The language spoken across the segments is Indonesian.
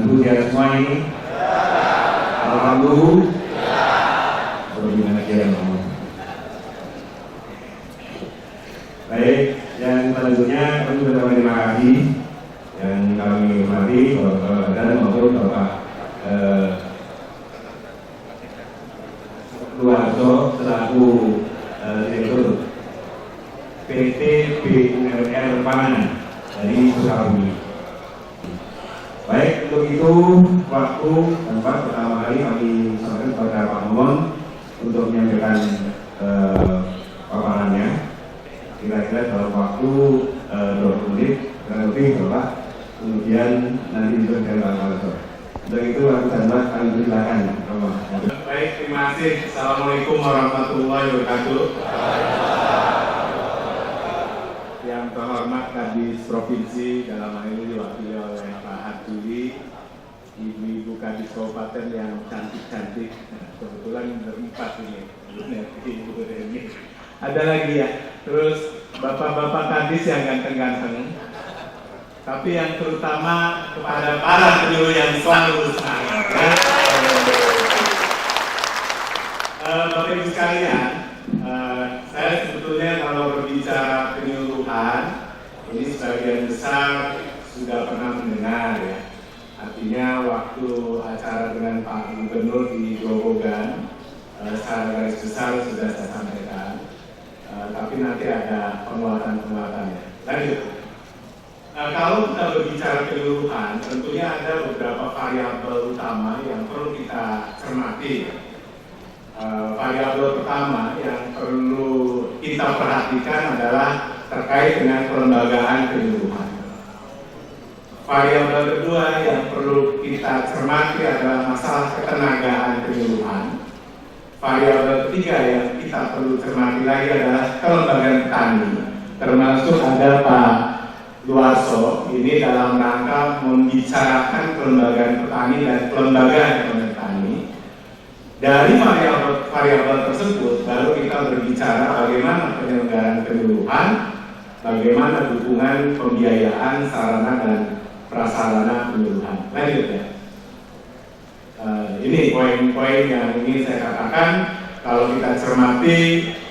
Ibu siap semua ini? Alhamdulillah. Bagaimana kira Allah? Baik, yang tentunya kami berterima kasih yang kami hormati Bapak dan maupun Bapak Keluarga selaku Direktur PT BUMR Panganan dari Sukabumi. Baik, untuk itu waktu tempat pertama kali kami sampaikan kepada Pak Momon untuk menyampaikan paparannya. Kira-kira dalam waktu 20 menit kurang lebih Bapak, kemudian nanti disampaikan Pak Kalso. Untuk itu waktu tempat kami persilakan. Baik, terima kasih. Assalamualaikum warahmatullahi wabarakatuh. Yang terhormat Kadis Provinsi, dalam hal ini diwakili oleh Pak Haduli, ibu-ibu Kadis Kabupaten yang cantik-cantik, kebetulan berempat ini, ibu ini. Ada lagi ya, terus bapak-bapak Kadis yang ganteng-ganteng, tapi yang terutama kepada para penyuluh yang selalu semangat. Ya. Bapak Ibu sekalian, saya sebetulnya kalau berbicara penyuluhan, ini sebagian besar sudah pernah mendengar ya. Artinya waktu acara dengan Pak Gubernur di Grobogan, secara garis besar sudah saya sampaikan. Tapi nanti ada penguatan-penguatannya. Lanjut. Kalau kita berbicara penyuluhan, tentunya ada beberapa variabel utama yang perlu kita cermati. Variabel pertama yang perlu kita perhatikan adalah terkait dengan pelembagaan penyuluhan. Variabel kedua yang perlu kita cermati adalah masalah ketenagaan penyuluhan. Variabel ketiga yang kita perlu cermati lagi adalah kelembagaan petani, termasuk ada Pak Luarso ini dalam rangka membicarakan kelembagaan petani dan kelembagaan ekonomi petani. Dari variabel tersebut baru kita berbicara bagaimana penyelenggaraan penyuluhan, bagaimana dukungan pembiayaan sarana dan prasarana penyuluhan. Lanjut ya. Ini poin-poin yang ingin saya katakan kalau kita cermati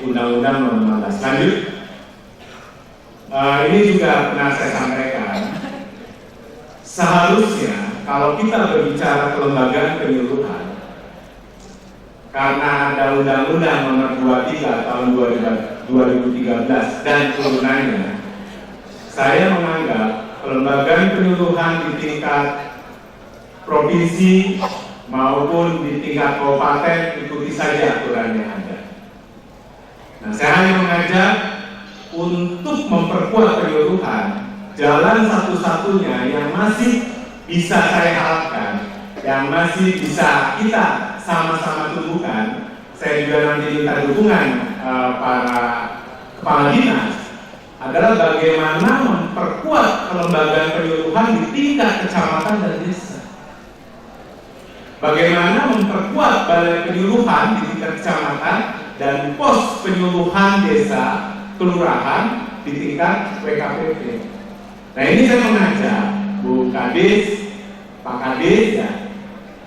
Undang-Undang Nomor 16. Lanjut. Ini juga pernah saya sampaikan. Seharusnya kalau kita berbicara kelembagaan penyuluhan, karena ada Undang-Undang Nomor 23 tahun 2013 dan turunannya, saya menganggap kelembagaan penyuluhan di tingkat provinsi maupun di tingkat kabupaten ikuti saja aturan yang ada. Nah, saya hanya mengajak untuk memperkuat penyuluhan, jalan satu-satunya yang masih bisa saya harapkan, yang masih bisa kita sama-sama tumbuhkan. Saya juga nanti minta dukungan para kepala dinas adalah bagaimana memperkuat kelembagaan penyuluhan di tingkat kecamatan dan desa. Bagaimana memperkuat balai penyuluhan di tingkat kecamatan dan pos penyuluhan desa kelurahan di tingkat WKPP. Nah, ini saya mengajak Bu Kadis, Pak Kadis ya.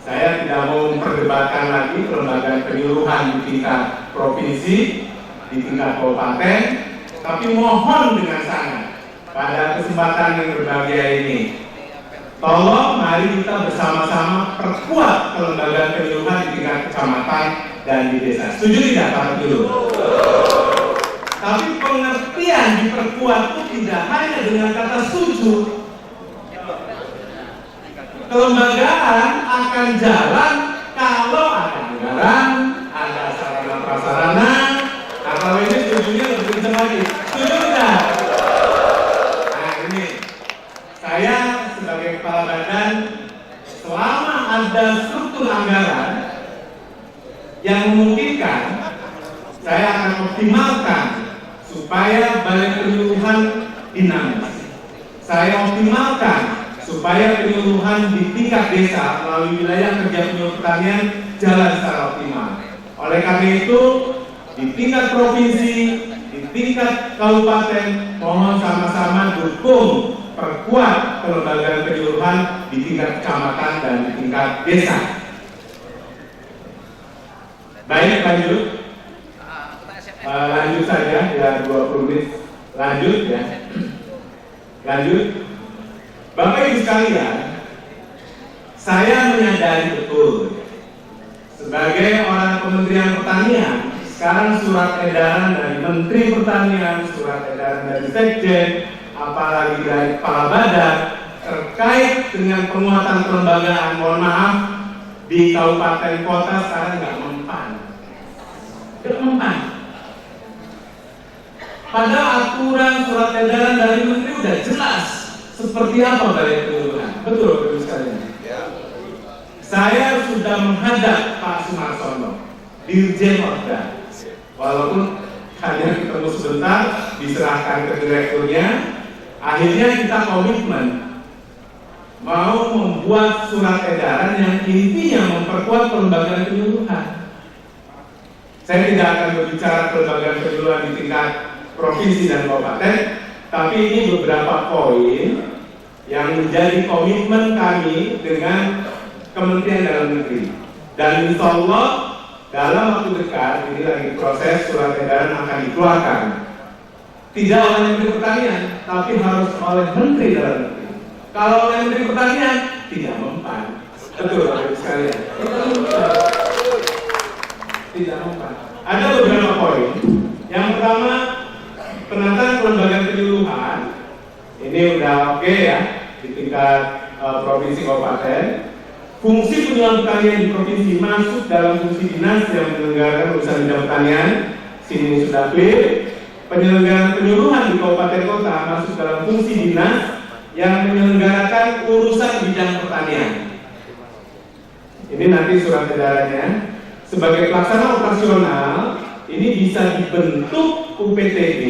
Saya tidak mau memperdebatkan lagi kelembagaan penyuluhan di tingkat provinsi, di tingkat kabupaten, tapi mohon dengan sangat pada kesempatan yang berbahagia ini, tolong mari kita bersama-sama perkuat kelembagaan penyuluhan di tingkat kecamatan dan di desa. Setuju tidak Pak Penyuluh? Tapi pengertian diperkuat itu tidak hanya dengan kata setuju. Kelembagaan akan jalan kalau ada anggaran, ada sarana prasarana. Nah, kalau ini setujunya lebih kencang lagi. Setuju tidak? Nah, ini saya sebagai kepala badan, selama ada struktur anggaran yang memungkinkan, saya akan optimalkan supaya balai penyuluhan dinamis. Saya optimalkan supaya penyuluhan di tingkat desa melalui wilayah kerja penyuluh pertanian jalan secara optimal. Oleh karena itu, di tingkat provinsi, di tingkat kabupaten, mohon sama-sama dukung memperkuat kelembagaan penyuluhan di tingkat kecamatan dan di tingkat desa. Baik, lanjut. Lanjut saja, ya 20 menit. Lanjut ya. Lanjut. Bapak Ibu sekalian, saya menyadari betul sebagai orang Kementerian Pertanian, sekarang surat edaran dari Menteri Pertanian, surat edaran dari Sekjen, apalagi dari Kepala Badan terkait dengan penguatan kelembagaan, mohon maaf, di kabupaten kota sekarang nggak mempan. Padahal aturan surat edaran dari Menteri udah jelas seperti apa balai penyuluhan. Betul, Bapak sekalian. Saya sudah menghadap Pak Sumarsono, Dirjen Orda, walaupun hanya ketemu sebentar, diserahkan ke direkturnya. Akhirnya kita komitmen mau membuat surat edaran yang intinya memperkuat kelembagaan penyuluhan. Saya tidak akan berbicara kelembagaan penyuluhan di tingkat provinsi dan kabupaten, tapi ini beberapa poin yang menjadi komitmen kami dengan Kementerian Dalam Negeri. Dan insya Allah dalam waktu dekat, ini lagi proses surat edaran akan dikeluarkan. Tidak oleh Menteri Pertanian, tapi harus oleh Menteri Dalam Negeri. Kalau oleh Menteri Pertanian, tidak mempan. Betul, Bapak sekalian. Tidak mempan. Ada beberapa poin. Yang pertama, penataan kelembagaan penyuluhan. Ini udah oke ya di tingkat provinsi kabupaten. Fungsi penyuluhan pertanian di provinsi masuk dalam fungsi dinas yang menyelenggarakan urusan bidang pertanian. Sini sudah clear. Penyelenggaraan penyuluhan di kabupaten kota masuk dalam fungsi dinas yang menyelenggarakan urusan bidang pertanian. Ini nanti surat edarannya. Sebagai pelaksana operasional, ini bisa dibentuk UPTD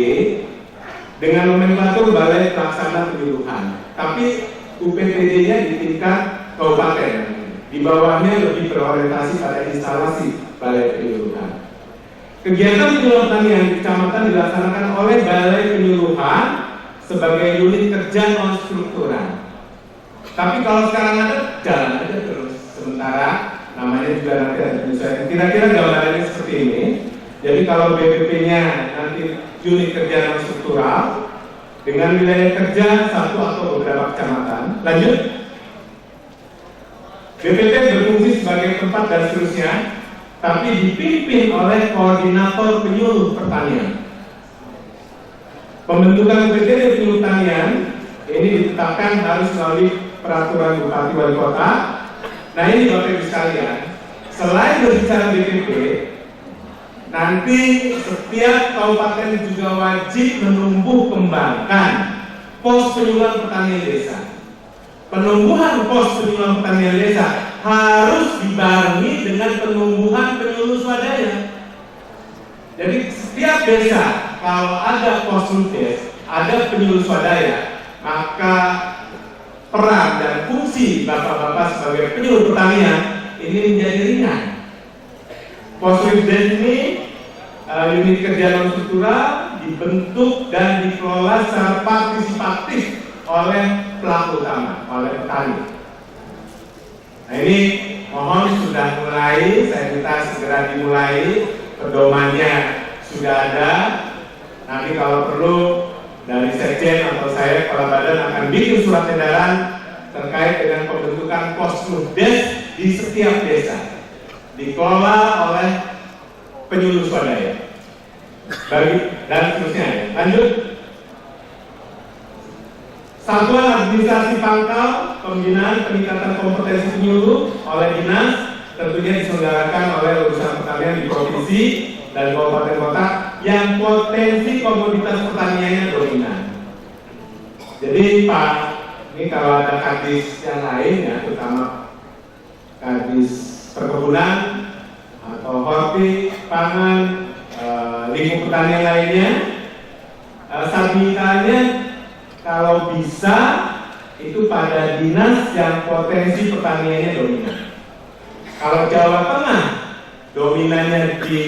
dengan nomenklatur Balai Pelaksana Penyuluhan. Tapi UPTD-nya di tingkat kabupaten. Di bawahnya lebih berorientasi pada instalasi Balai Penyuluhan. Kegiatan penyuluhan pertanian di kecamatan dilaksanakan oleh Balai Penyuluhan sebagai unit kerja non struktural. Tapi kalau sekarang ada, jalan aja terus. Sementara namanya juga nanti ada penyesuaian. Kira-kira gambarannya seperti ini. Jadi kalau BPP-nya nanti unit kerja non struktural dengan wilayah kerja satu atau beberapa kecamatan. Lanjut. BPP berfungsi sebagai tempat dan seterusnya, tapi dipimpin oleh koordinator penyuluh pertanian. Pembentukan UPTD penyuluh pertanian ini ditetapkan harus melalui peraturan Bupati Wali Kota. Nah ini Bapak Ibu sekalian, selain berbicara BPP, nanti setiap kabupaten juga wajib menumbuh kembangkan pos penyuluhan pertanian desa. Penumbuhan pos penyuluhan pertanian desa harus dibarengi dengan penumbuhan penyuluh swadaya. Jadi setiap desa kalau ada pos Ruddes, ada penyuluh swadaya, maka peran dan fungsi bapak-bapak sebagai penyuluh pertanian ini menjadi ringan. Pos Ruddes ini unit kerja non struktural dibentuk dan dikelola secara partisipatif oleh pelaku utama, oleh petani. Nah ini mohon sudah mulai, saya minta segera dimulai, pedomannya sudah ada. Nanti kalau perlu dari Sekjen atau saya Kepala Badan akan bikin surat edaran terkait dengan pembentukan pos Ruddes di setiap desa, dikelola oleh penyuluh swadaya. Dan seterusnya. Lanjut. Satuan Administrasi Pangkal Pembinaan Peningkatan Kompetensi Penyuluh oleh dinas tentunya diselenggarakan oleh urusan pertanian di provinsi dan kabupaten kota yang potensi komoditas pertaniannya dominan. Jadi Pak, ini kalau ada kadis yang lain ya, terutama kadis perkebunan atau horti, pangan, lingkup pertanian lainnya, sabitanya kalau bisa itu pada dinas yang potensi pertaniannya dominan. Kalau Jawa Tengah dominannya di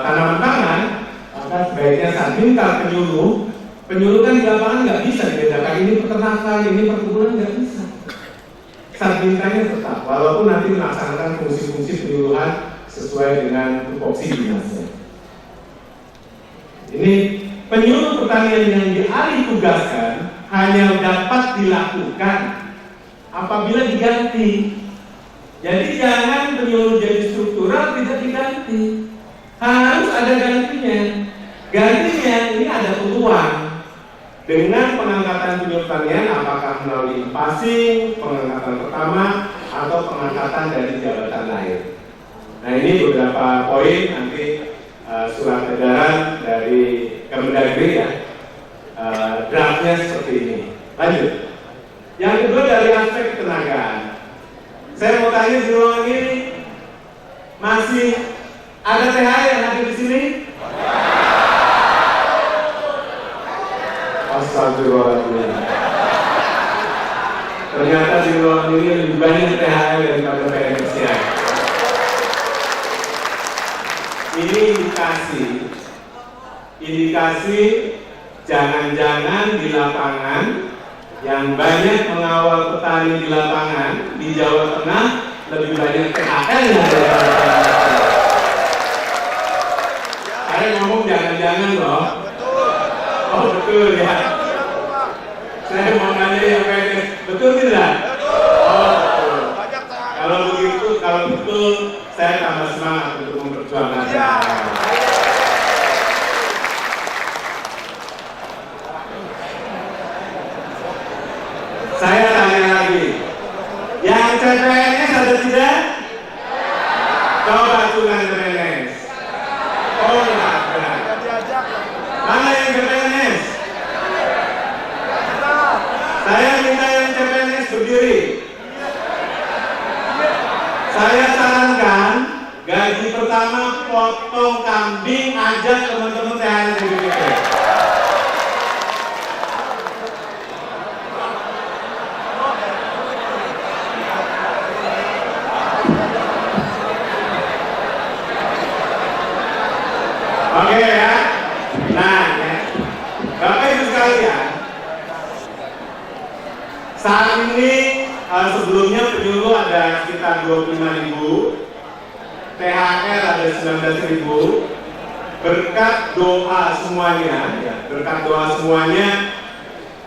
tanaman pangan, maka sebaiknya Sabinka penyuluh Penyuluhan di lapangan nggak bisa dibedakan, ini peternakan, ini perkebunan, nggak bisa. Sarjintanya tetap, walaupun nanti melaksanakan fungsi-fungsi penyuluhan sesuai dengan tupoksi dinasnya. Ini penyuluh pertanian yang dialih tugaskan hanya dapat dilakukan apabila diganti. Jadi jangan penyuluh jadi struktural tidak diganti, harus ada gantinya. Gantinya ini ada peluang dengan pengangkatan penyuluh pertanian, apakah melalui passing, pengangkatan pertama, atau pengangkatan dari jabatan lain. Nah ini beberapa poin nanti surat edaran dari Kemendagri ya, draftnya seperti ini. Lanjut. Yang kedua dari aspek ketenagaan. Saya mau tanya di ruangan ini, masih ada THR yang hadir di sini? Astagfirullahaladzim. Ternyata di ruangan ini lebih banyak THR daripada PNS ya. Ini indikasi jangan-jangan di lapangan yang banyak mengawal petani di lapangan di Jawa Tengah lebih banyak THR daripada PNS. Saya ngomong jangan-jangan loh. Oh betul ya. Saya mau nanya yang PNS, betul tidak? Oh betul. Kalau betul, saya tambah semangat untuk memperjuangkan. Saya tanya lagi, yang CPNS ada tidak? Coba tulang CPNS. Oh enggak ada. Mana yang CPNS? Saya minta yang CPNS berdiri. Saya sarankan gaji pertama potong kambing, ajak teman-teman THR di BPP. Oke ya. Nah, ya. Bapak Ibu sekalian, saat ini sebelumnya penyuluh ada sekitar 25.000, THR ada 19.000. Berkat doa semuanya, ya,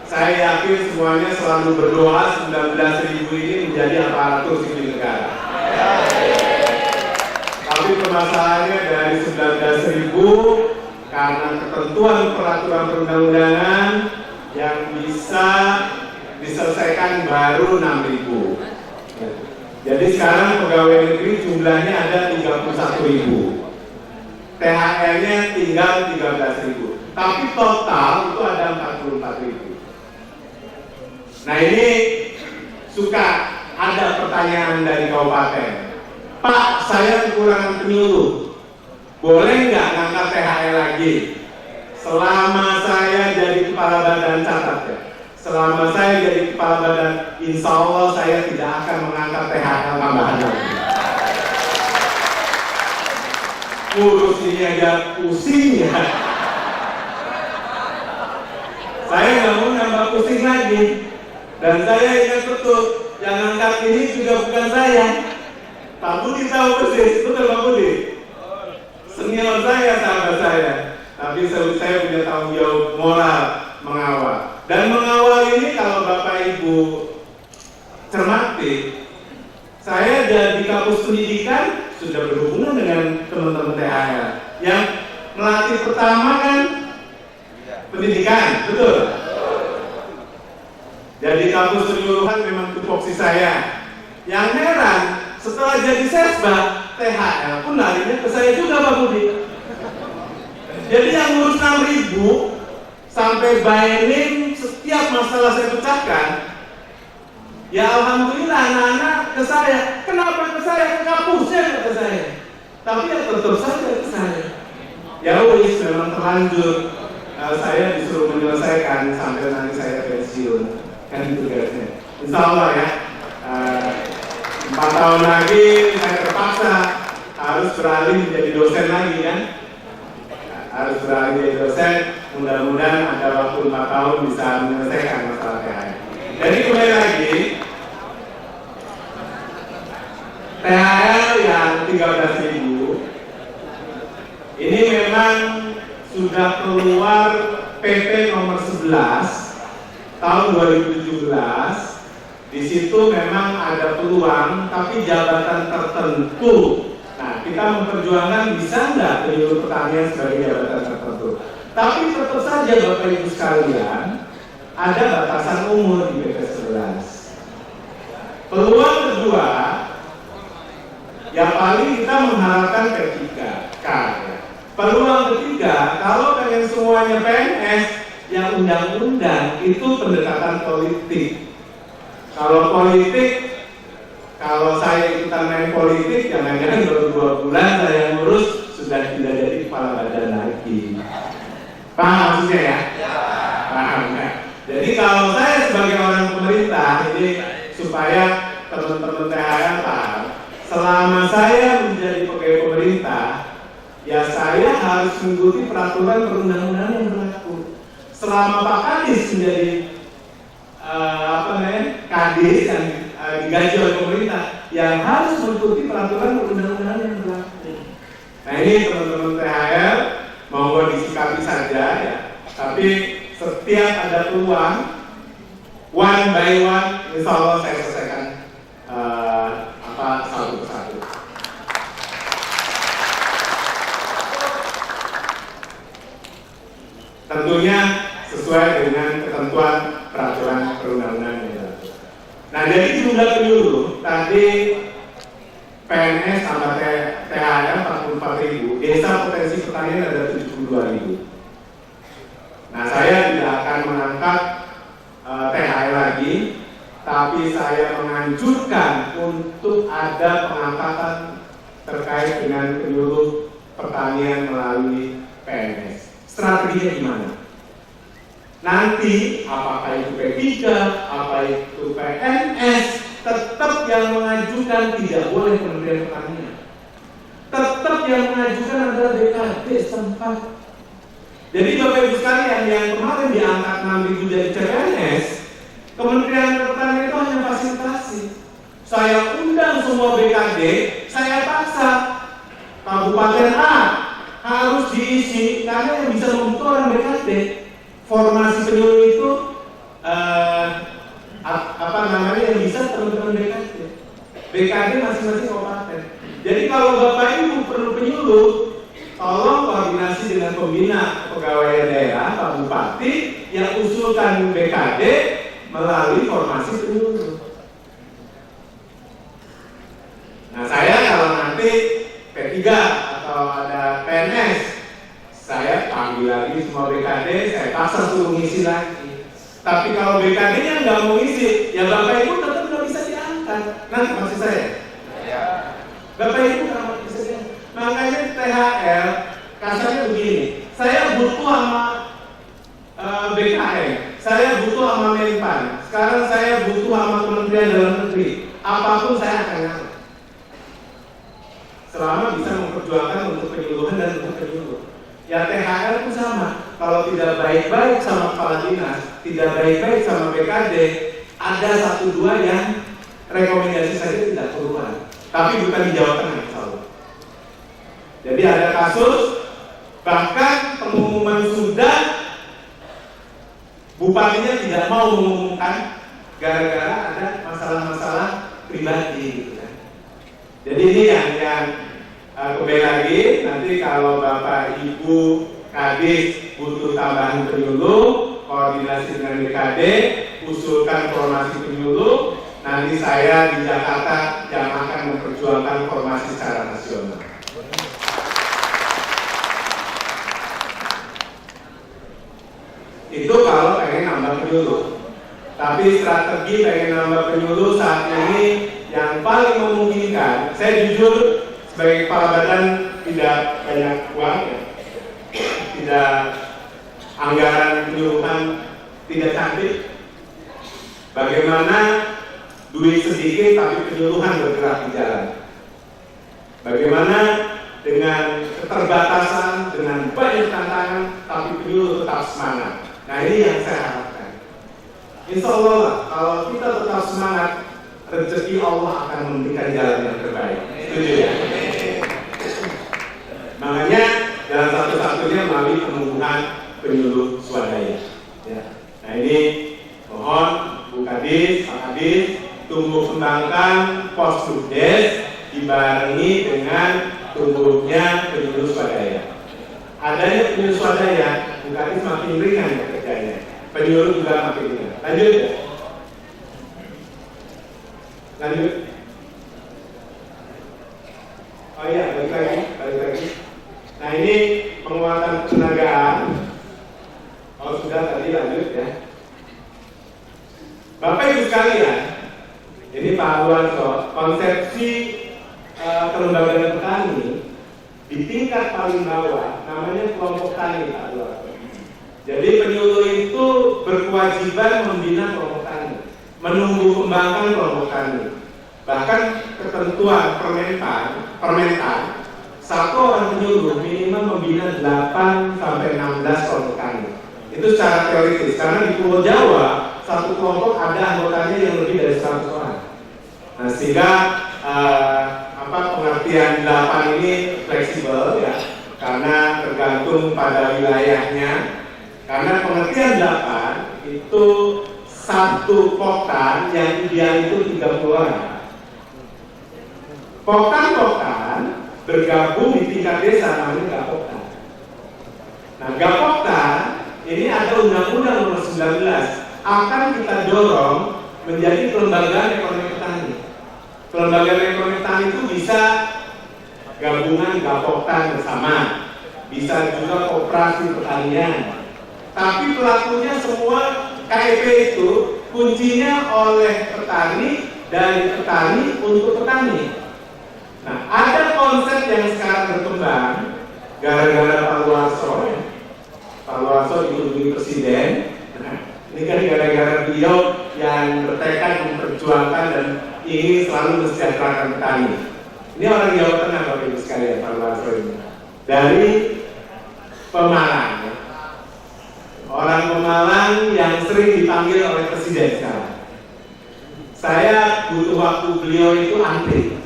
saya yakin semuanya selalu berdoa 19.000 ini menjadi aparatur sipil negara. Tapi permasalahannya dari 19.000 karena ketentuan peraturan perundang-undangan yang bisa diselesaikan baru 6.000. Jadi sekarang pegawai negeri jumlahnya ada 31.000. THR-nya tinggal 13.000. Tapi total itu ada 44.000. Nah ini suka ada pertanyaan dari kabupaten. Pak, saya kekurangan penyuluh. Boleh nggak ngangkat THR lagi? Selama saya jadi kepala badan, catat ya. Selama saya jadi kepala badan, insya Allah saya tidak akan mengangkat THR tambahan lagi. Ngurus ini aja pusing ya. Saya nggak mau nambah pusing lagi. Dan saya ingat betul, yang angkat ini juga bukan saya. Pak Budi tahu persis, betul Pak Budi? Senior saya, sahabat saya. Tapi saya punya tanggung jawab moral mengawal. Dan mengawal ini kalau Bapak Ibu cermati, saya di kampus pendidikan sudah berhubungan dengan teman-teman THR. Yang melatih pertama kan pendidikan, betul? Jadi kampus penyuluhan memang tupoksi saya. Yang heran, setelah jadi sesbak, THR pun larinya ke saya juga Pak Budi. Jadi yang ngurus 6.000 sampai binding setiap masalah saya pecahkan, ya alhamdulillah anak-anak ke saya. Kenapa ke saya? Ke kampusnya ke saya. Tapi ya tetap saja ke saya. Ya wis memang terlanjur. Saya disuruh menyelesaikan sampai nanti saya pensiun. Kan itu tugasnya. Insya Allah ya. 4 tahun lagi saya terpaksa harus beralih menjadi dosen lagi kan. harus beralih jadi dosen. Mudah-mudahan ada waktu 4 tahun bisa menyelesaikan masalah THR. Jadi kembali lagi, THR yang 13.000 ini memang sudah keluar PP nomor 11 tahun 2017. Di situ memang ada peluang, tapi jabatan tertentu. Nah, kita memperjuangkan bisa nggak penyuluh pertanian sebagai jabatan tertentu. Tapi tetap saja Bapak Ibu sekalian, ada batasan umur di PP 11. Peluang kedua, yang paling kita mengharapkan P3K. Peluang ketiga, kalau pengen semuanya PNS, yang undang-undang itu pendekatan politik. Kalau politik, kalau saya ikutan main politik, jangan-jangan baru 2 bulan saya ngurus sudah tidak jadi kepala badan lagi. Paham maksudnya ya? Paham ya? Jadi kalau saya sebagai orang pemerintah, ini supaya teman-teman THR paham, selama saya menjadi pegawai pemerintah, ya saya harus mengikuti peraturan perundang-undangan yang berlaku. Selama Pak Kadis menjadi Kadis yang digaji oleh pemerintah, yang harus mengikuti peraturan perundang-undangan yang berlaku. Nah ini teman-teman THR, mohon disikapi saja ya. Tapi setiap ada peluang, one by one, insya Allah saya selesaikan satu persatu. Tentunya sesuai dengan ketentuan peraturan perundang-undangan yang berlaku. Nah, dari jumlah penyuluh tadi PNS sama THR 44.000, desa potensi pertanian ada 72.000. Nah, saya tidak akan mengangkat THR lagi, tapi saya menganjurkan untuk ada pengangkatan terkait dengan penyuluh pertanian melalui PNS. Strateginya gimana? Nanti apakah itu P3, apa itu PNS, tetap yang mengajukan tidak boleh Kementerian Pertanian. Tetap yang mengajukan adalah BKD setempat. Jadi Bapak Ibu sekalian, yang kemarin diangkat 6.000 jadi CPNS, Kementerian Pertanian itu hanya fasilitasi. Saya undang semua BKD, saya paksa Kabupaten A harus diisi karena yang bisa membutuhkan BKD. Formasi penyuluh itu yang bisa teman-teman BKD. BKD masing-masing kabupaten. Jadi kalau Bapak Ibu perlu penyuluh, tolong koordinasi dengan pembina pegawai daerah, Pak Bupati, yang usulkan BKD melalui formasi penyuluh. Nah, saya kalau nanti P3 atau ada PNS, saya panggil lagi semua BKD, saya paksa suruh ngisi lagi. Tapi kalau BKD-nya nggak mau ngisi, ya Bapak Ibu tetap nggak bisa diangkat. Nanti maksud saya, Bapak Ibu nggak bisa diangkat. Makanya THR kasarnya begini, saya butuh sama BKN, saya butuh sama Menpan, sekarang saya butuh sama Kementerian Dalam Negeri. Apapun saya akan ngangkat. Selama bisa memperjuangkan untuk penyuluhan dan untuk penyuluh. Ya THR pun sama. Kalau tidak baik-baik sama kepala dinas, tidak baik-baik sama BKD, ada 1-2 yang rekomendasi saja tidak keluar. Tapi bukan di Jawa Tengah, insya Allah. Jadi ada kasus, bahkan pengumuman sudah, bupatinya tidak mau mengumumkan gara-gara ada masalah-masalah pribadi, gitu kan. Jadi ini yang kembali lagi, nanti kalau Bapak Ibu Kadis butuh tambahan penyuluh, koordinasi dengan BKD, usulkan formasi penyuluh, nanti saya di Jakarta yang akan memperjuangkan formasi secara nasional. Itu kalau pengen nambah penyuluh. Tapi strategi pengen nambah penyuluh saat ini yang paling memungkinkan, saya jujur sebagai kepala badan tidak banyak uang, tidak anggaran penyuluhan tidak cantik. Bagaimana duit sedikit tapi penyuluhan bergerak di jalan? Bagaimana dengan keterbatasan, dengan banyak tantangan, tapi penyuluh tetap semangat. Nah ini yang saya harapkan. Insya Allah lah, kalau kita tetap semangat, rezeki Allah akan memberikan jalan yang terbaik. Setuju ya? Makanya jalan satu-satunya melalui penumbuhan penyuluh swadaya. Ya. Nah ini mohon Bu Kadis, Pak Kadis, tumbuh kembangkan Posdukdes dibarengi dengan tumbuhnya penyuluh swadaya. Adanya penyuluh swadaya, Bu Kadis makin ringan kerjanya, penyuluh juga makin ringan. Lanjut ya? Lanjut. Oh iya, balik lagi. Nah ini penguatan ketenagaan. Oh sudah tadi, lanjut ya. Bapak Ibu sekalian, ini Pak Alwanso, konsepsi kelembagaan petani di tingkat paling bawah namanya kelompok tani Pak Alwanso. Jadi penyuluh itu berkewajiban membina kelompok tani, menumbuh kembangkan kelompok tani. Bahkan ketentuan Permentan, satu orang penyuluh minimal membina 8 sampai 16 kelompok tani. Itu secara teoritis, karena di Pulau Jawa satu kelompok ada anggotanya yang lebih dari 100 orang. Nah sehingga pengertian 8 ini fleksibel ya, karena tergantung pada wilayahnya. Karena pengertian 8 itu satu poktan yang ideal itu 30 orang. Poktan bergabung di tingkat desa namanya Gapoktan. Nah Gapoktan ini ada Undang-Undang Nomor 19 akan kita dorong menjadi kelembagaan ekonomi petani. Kelembagaan ekonomi petani itu bisa gabungan Gapoktan bersama, bisa juga koperasi pertanian. Tapi pelakunya semua KEP itu kuncinya oleh petani, dari petani untuk petani. Nah, ada konsep yang sekarang berkembang gara-gara Pak Luarso dikunjungi Presiden. Nah, ini kan gara-gara beliau yang bertekad memperjuangkan dan ingin selalu mensejahterakan petani. Ini orang Jawa Tengah Bapak Ibu sekalian, Pak Luarso ini dari Pemalang. Ya. Orang Pemalang yang sering dipanggil oleh Presiden sekarang. Saya butuh waktu beliau itu antri.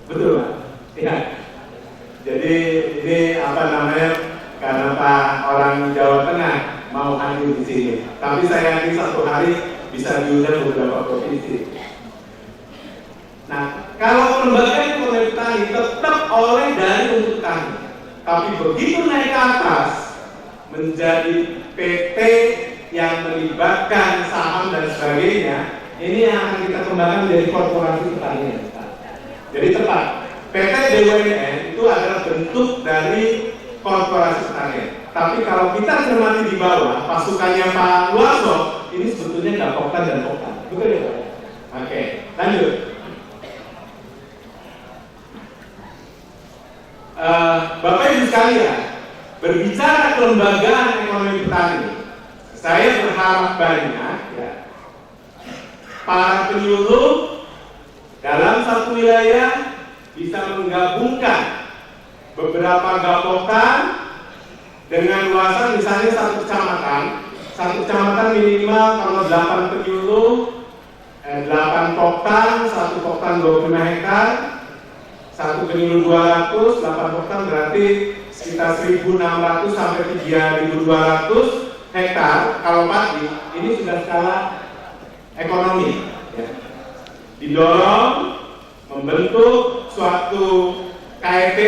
Betul Pak? Ya. Jadi ini karena Pak orang Jawa Tengah mau hadir di sini. Tapi saya yakin satu hari bisa diundang beberapa provinsi. Nah, kalau kelembagaan ekonomi petani tetap oleh dari untuk petani. Tapi begitu naik ke atas menjadi PT yang melibatkan saham dan sebagainya, ini yang akan kita kembangkan menjadi korporasi pertanian. Jadi tepat, PT BUMN itu adalah bentuk dari korporasi pertanian. Tapi kalau kita cermati di bawah, pasukannya Pak Luarso, ini sebetulnya Gapoktan dan Poktan. Betul ya Pak? Oke, lanjut. Bapak Ibu sekalian, berbicara kelembagaan ekonomi petani, saya berharap banyak ya, para penyuluh dalam satu wilayah bisa menggabungkan beberapa Gapoktan dengan luasan misalnya satu kecamatan minimal kalau 8 penyuluh, 8 poktan, 1 poktan 25 hektar, 1 penyuluh 200, 8 poktan berarti sekitar 1.600 sampai 3.200 hektar. Kalau padi, ini sudah skala ekonomi. Ya. Didorong membentuk suatu KEP,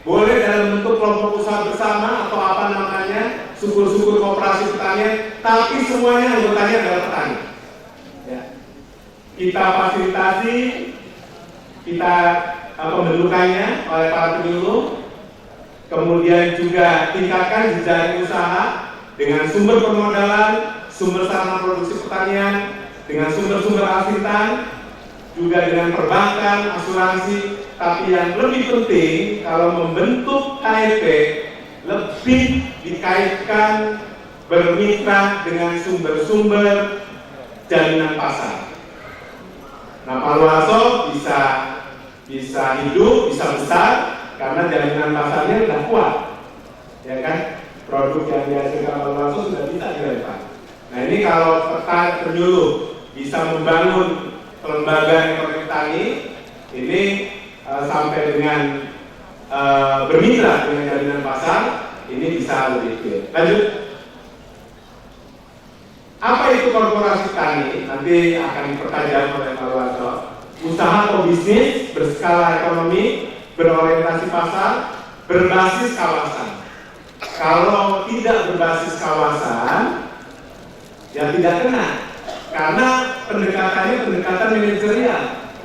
boleh dalam bentuk kelompok usaha bersama atau apa namanya, syukur-syukur koperasi pertanian, tapi semuanya anggotanya adalah petani. Ya. Kita fasilitasi, kita pembentukannya oleh para penyuluh, kemudian juga tingkatkan jejaring usaha dengan sumber permodalan, sumber sarana produksi pertanian, dengan sumber-sumber asintan, juga dengan perbankan, asuransi. Tapi yang lebih penting, kalau membentuk KEP, lebih dikaitkan bermitra dengan sumber-sumber jaminan pasar. Nah, Pak Luarso bisa hidup, bisa besar, karena jaminan pasarnya sudah kuat, ya kan? Produk yang dihasilkan Paluaso sudah bisa direlevan. Nah ini kalau penyuluh bisa membangun kelembagaan ekonomi tani ini sampai dengan bermitra dengan jaminan pasar, ini bisa lebih clear. Lanjut. Apa itu korporasi tani? Nanti akan dipertajam oleh Paluaso. Usaha atau bisnis berskala ekonomi, berorientasi pasar, berbasis kawasan. Kalau tidak berbasis kawasan, ya tidak kena. Karena pendekatannya pendekatan manajerial.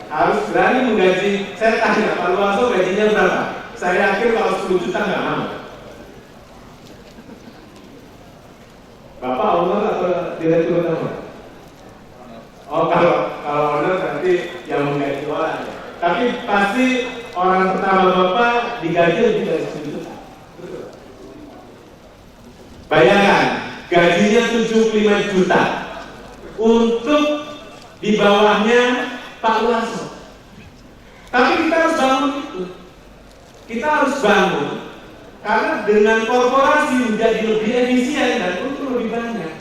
Harus berani menggaji. Saya tanya, Paluaso gajinya berapa? Saya yakin kalau 10 juta nggak mau. Bapak owner atau direktur utama? Oh, kalau owner berarti yang menggaji orang. Tapi pasti orang pertama Bapak digaji lebih dari 10 juta. Bayangkan, gajinya 75 juta untuk di bawahnya Pak Paluaso. Tapi kita harus bangun itu. Kita harus bangun karena dengan korporasi menjadi lebih efisien dan untung lebih banyak.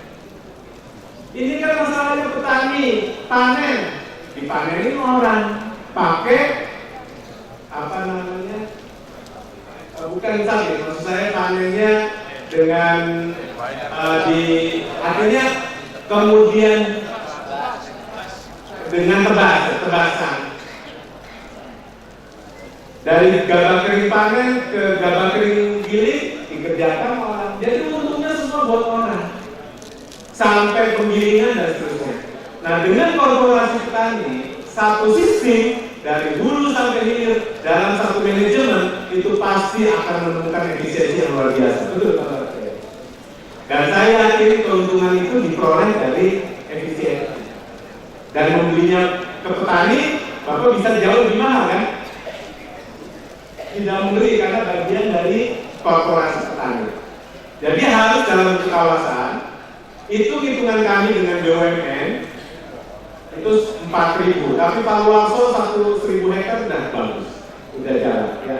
Ini kan masalahnya petani panen, dipanenin orang pakai apa namanya? Bukan sapi, maksud saya panennya dengan artinya kemudian dengan tebasan dari gabah kering panen ke gabah kering giling dikerjakan orang, jadi untungnya semua buat orang sampai penggilingan dan seterusnya. Nah dengan korporasi petani satu sistem dari hulu sampai hilir dalam satu manajemen itu pasti akan menemukan efisiensi yang luar biasa. Betul Pak? Dan saya yakin keuntungan itu diperoleh dari efisiensi. Dan membelinya ke petani, Bapak bisa jauh lebih mahal kan? Tidak membeli karena bagian dari korporasi petani. Jadi harus dalam bentuk kawasan. Itu hitungan kami dengan BUMN itu 4.000, tapi Paluaso 1.000 hektar sudah bagus, sudah jalan. Ya.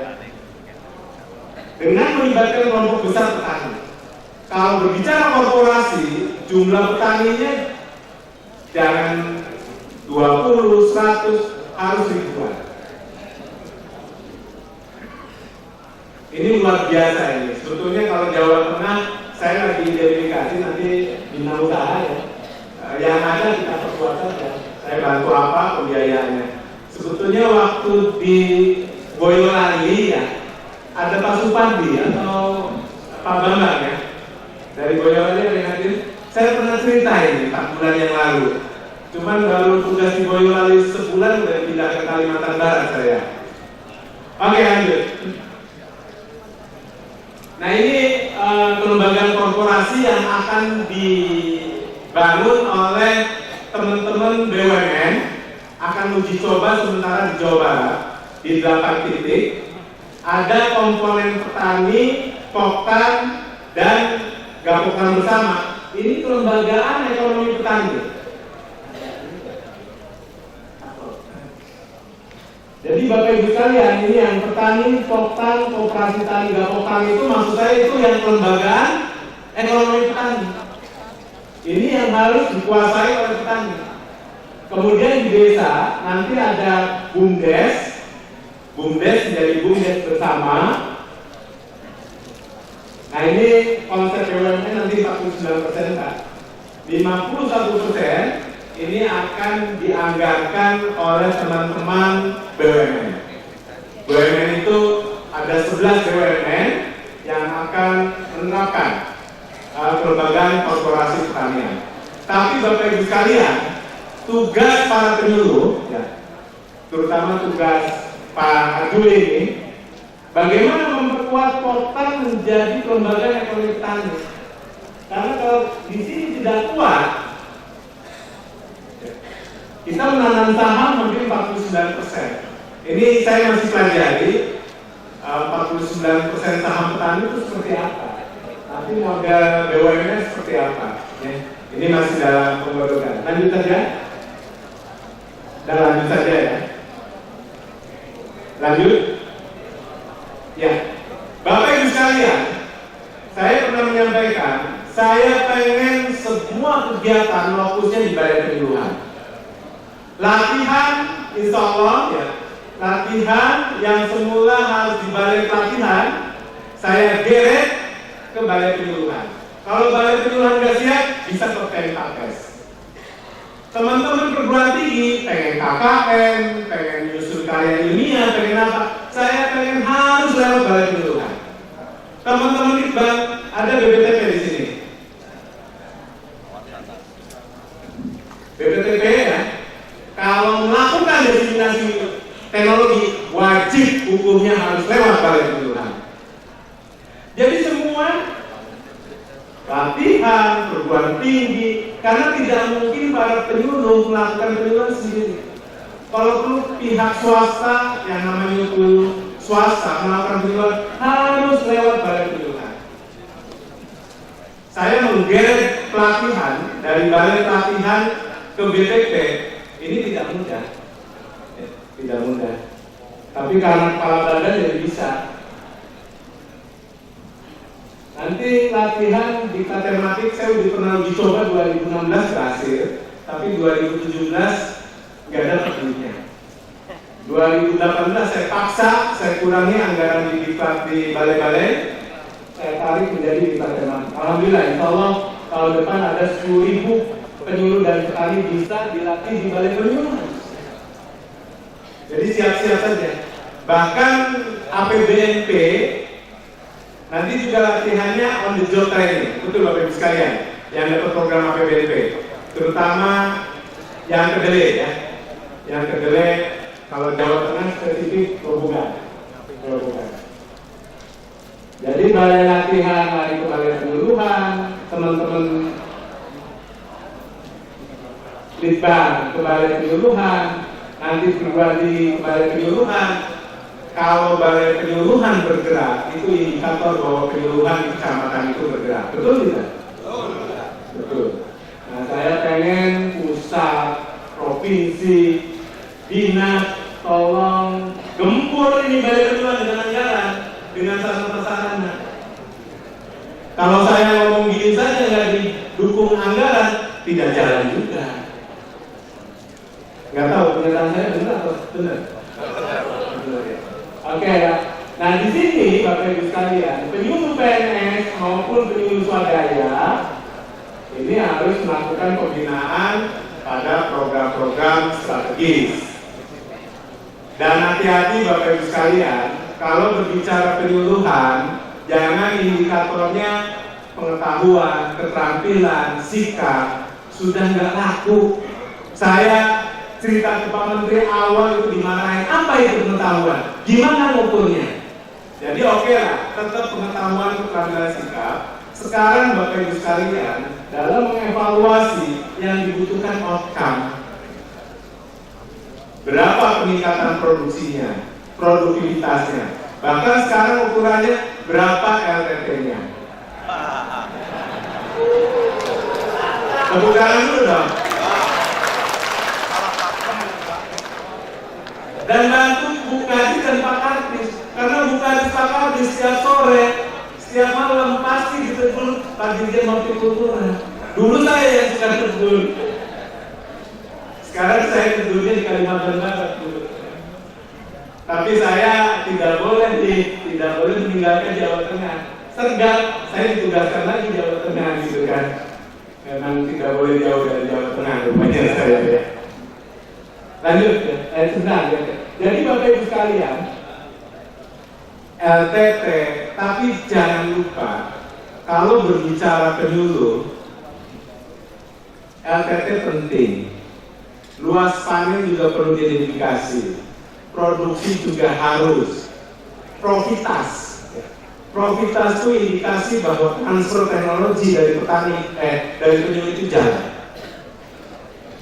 Dengan melibatkan kelompok besar petani. Kalau berbicara korporasi, jumlah petaninya jangan 20, 100, harus ribuan. Ini luar biasa ini. Sebetulnya kalau Jawa Tengah, saya lagi identifikasi nanti bina usaha ya. Yang ada kita perkuat saja. Saya bantu apa pembiayaannya. Sebetulnya waktu di Boyolali ya, ada Pak Supandi atau Pak Bambang ya. Dari Boyolali ada yang hadir. Saya pernah cerita ini 4 bulan yang lalu. Cuman baru tugas di Boyolali sebulan udah pindah ke Kalimantan Barat saya. Oke lanjut. Nah ini kelembagaan korporasi yang akan dibangun oleh teman-teman BUMN, akan uji coba sementara di Jawa Barat di 8 titik. Ada komponen petani, poktan, dan gabungan bersama. Ini kelembagaan ekonomi petani. Jadi Bapak Ibu sekalian, ini yang petani, poktan, koperasi tani, gapoktan itu maksud saya itu yang kelembagaan ekonomi petani. Ini yang harus dikuasai oleh petani. Kemudian di desa nanti ada BUMDes menjadi BUMDes bersama. Nah ini konsep BUMN nanti 49% Pak. 51% ini akan dianggarkan oleh teman-teman BUMN. BUMN itu ada 11 BUMN yang akan menerapkan kelembagaan korporasi pertanian. Tapi Bapak Ibu sekalian, tugas para penyuluh, ya, terutama tugas Pak Adul ini, bagaimana memperkuat poktan menjadi kelembagaan ekonomi petani. Karena kalau di sini tidak kuat, kita menanam saham mungkin 49%. Ini saya masih pelajari 49% saham petani itu seperti apa. Nanti model BUMN seperti apa. Ya. Ini masih dalam penggodokan. Lanjut saja. Dan lanjut saja ya. Lanjut. sekalian, saya pernah menyampaikan, saya pengen semua kegiatan fokusnya di balai penyuluhan. Latihan, insya Allah ya, latihan yang semula harus di balai pelatihan, saya geret ke balai penyuluhan. Kalau balai penyuluhan nggak siap, bisa ke PMKes. Teman-teman perguruan tinggi pengen KKN, pengen nyusun karya ilmiah, pengen apa? Saya pengen harus lewat balai penyuluhan. Teman-teman Iqbal, ada BPTP di sini. BPTP ya, kalau melakukan diseminasi teknologi, wajib hukumnya harus lewat balai penyuluhan. Jadi semua latihan, perguruan tinggi, karena tidak mungkin para penyuluh melakukan penyuluhan sendiri. Kalau perlu pihak swasta yang namanya itu swasta melakukan penyuluhan harus lewat balai penyuluhan. Saya menggeret pelatihan dari balai pelatihan ke BPP ini tidak mudah, tidak mudah. Tapi karena kepala badan jadi bisa. Nanti latihan di matematik saya udah pernah uji coba 2016 berhasil, tapi 2017 nggak dapat duitnya. 2018 saya paksa, saya kurangi anggaran di diklat di balai-balai, saya tarik menjadi diklat matematik. Alhamdulillah, insya Allah tahun depan ada 10.000 penyuluh dan petani bisa dilatih di balai penyuluhan. Jadi siap-siap saja. Bahkan APBNP nanti juga latihannya on the job training, betul Bapak Ibu sekalian, yang dapat program APBNP, terutama yang kedelai ya, yang kedelai kalau Jawa Tengah spesifik Grobogan. Jadi balai latihan lari ke balai penyuluhan, teman-teman litbang ke balai penyuluhan, nanti pribadi ke balai penyuluhan. Kalau balai penyuluhan bergerak, itu indikator bahwa penyuluhan di kecamatan itu bergerak. Betul tidak? Betul. Nah, saya pengen pusat, provinsi, dinas, tolong gempur ini balai penyuluhan dengan anggaran, dengan sarana-prasarana. Kalau saya ngomong gini saja nggak didukung anggaran, tidak jalan juga. Nggak tahu pernyataan saya benar atau benar? Oke ya. Nah di sini Bapak Ibu sekalian, penyuluh PNS maupun penyuluh swadaya ini harus melakukan pembinaan pada program-program strategis. Dan hati-hati Bapak Ibu sekalian, kalau berbicara penyuluhan, jangan indikatornya pengetahuan, keterampilan, sikap sudah nggak laku. Saya cerita ke Pak Menteri awal itu dimarahin, apa itu pengetahuan? Gimana ngukurnya? Jadi oke lah, tetap pengetahuan keterampilan sikap. Sekarang Bapak Ibu sekalian, dalam mengevaluasi yang dibutuhkan outcome, berapa peningkatan produksinya, produktivitasnya, bahkan sekarang ukurannya berapa LTT-nya. Tepuk tangan dulu dong. Dan bantu Bu Kadis dan Pak Kadis, karena Bu Kadis Pak Kadis setiap sore, setiap malam pasti ditegur Pak Dirjen Hortikultura. Dulu saya yang suka tegur, sekarang saya tegurnya di Kalimantan Barat dulu. Tapi saya tidak boleh meninggalkan Jawa Tengah. Sergap, saya ditugaskan lagi Jawa Tengah gitu kan. Memang tidak boleh jauh dari Jawa Tengah rupanya saya ya. Lanjut ya, senang ya. Jadi Bapak Ibu sekalian, LTT, tapi jangan lupa kalau berbicara penyuluh, LTT penting. Luas panen juga perlu diidentifikasi. Produksi juga harus. Profitas. Profitas itu indikasi bahwa transfer teknologi dari petani, dari penyuluh itu jalan.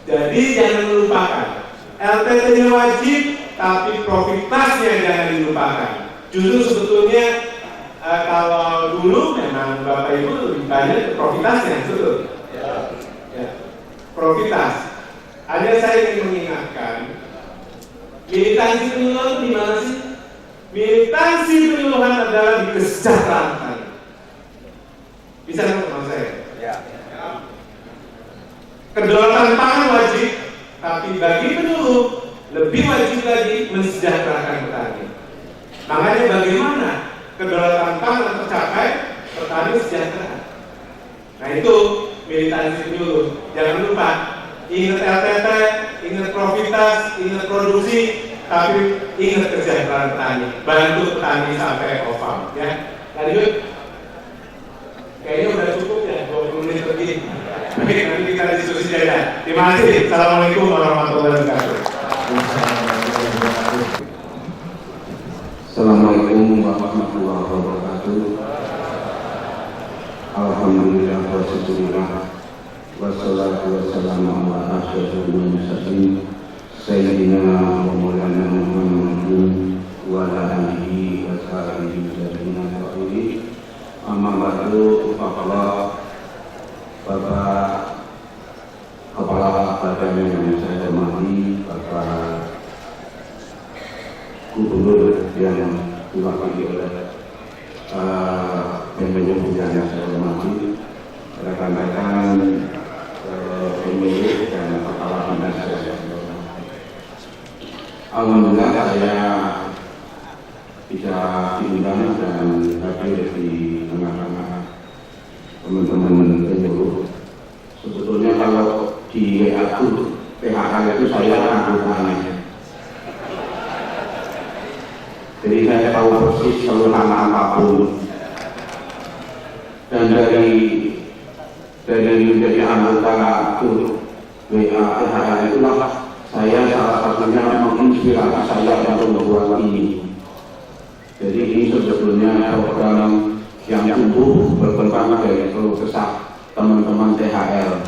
Jadi jangan melupakan. LTT-nya wajib, tapi profitasnya jangan dilupakan. Justru sebetulnya kalau dulu memang Bapak Ibu lebih banyak profitasnya, betul? Ya. Profitas. Hanya saya ingin mengingatkan, militansi penyuluh di mana sih? militansi penyuluhan adalah di kesejahteraan petani. Bisa teman saya? Ya. Kedaulatan pangan wajib, tapi bagi penyuluh lebih wajib lagi mensejahterakan petani. Makanya bagaimana kedaulatan pangan tercapai, petani sejahtera. Nah itu militansi penyuluh. Jangan lupa, ingat LTT, ingat profitas, ingat produksi, tapi ingat kesejahteraan petani. Bantu petani sampai eco-farm, ya. Lanjut. Kayaknya udah cukup ya, 20 menit lebih. Oke, nanti kita diskusi aja. Terima kasih. Assalamualaikum warahmatullahi wabarakatuh. Assalamualaikum warahmatullahi wabarakatuh. Alhamdulillah wa syukurillah wassalatu wassalamu ala asyrofil mursalin sayyidina wa maulana Muhammadin wa ala alihi wa sahbihi ajmain. Amma ba'du, Bapak Kepala Badan yang saya hormati, Bapak Gubernur yang diwakili oleh pemilih yang saya hormati, rekan-rekan pemilih dan kepala dinas yang saya hormati. Alhamdulillah saya bisa diundang dan hadir di tengah-tengah teman-teman penyuluh. Sebetulnya kalau di aku PHK itu saya anggotanya. Jadi saya tahu persis keluhan apapun. Dan dari menjadi anggota PHK itulah saya salah satunya menginspirasi saya untuk membuat ini. Jadi ini sebetulnya program yang tumbuh berkembang dari keluh kesah teman-teman THL.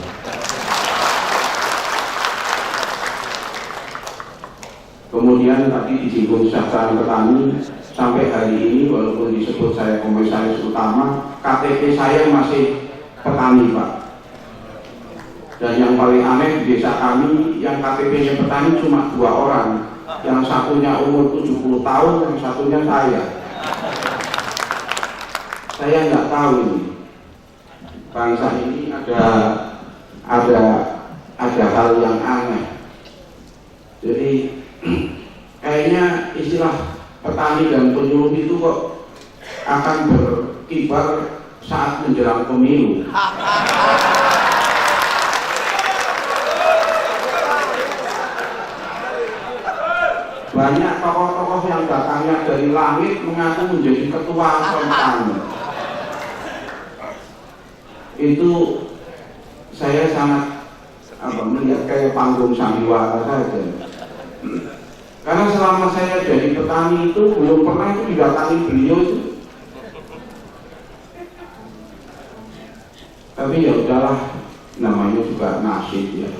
Kemudian tadi disinggung kesejahteraan petani, sampai hari ini walaupun disebut saya komisaris utama, KTP saya masih petani, Pak. Dan yang paling aneh di desa kami yang KTP-nya petani cuma 2 orang, yang satunya umur 70 tahun, yang satunya saya. Saya nggak tahu ini bangsa ini ada hal yang aneh. Jadi kayaknya istilah petani dan penyuluh itu kok akan berkibar saat menjelang pemilu. Banyak tokoh-tokoh yang datangnya dari langit mengaku menjadi ketua petani. Itu saya sangat melihat kayak panggung sandiwara saja. Karena selama saya jadi petani itu belum pernah itu didatangi beliau itu. Tapi ya udahlah, namanya juga nasib ya.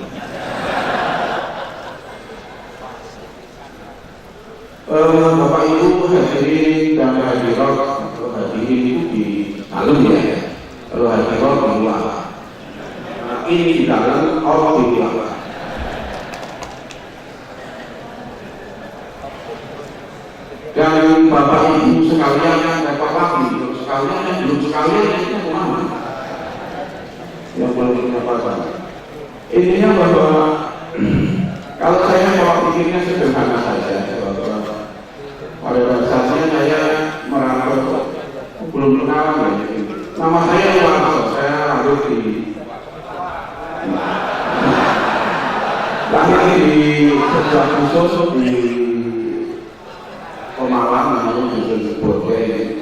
Bapak Ibu hadirin dan hadirat, hadirin itu di dalam ya. Kalau hadirat di luar. Nah, ini di dalam, Allah di luar. Dan Bapak Ibu sekalian yang dapat lagi, sekalian yang belum sekalian itu kemana? Yang belum punya pasangan. Intinya bahwa kalau saya mau pikirnya sederhana saja, pada dasarnya saya merangkul belum kenalan ya. Nama saya Iwan, saya lahir di sebuah khusus di Pemalang, namanya Dusun Borde.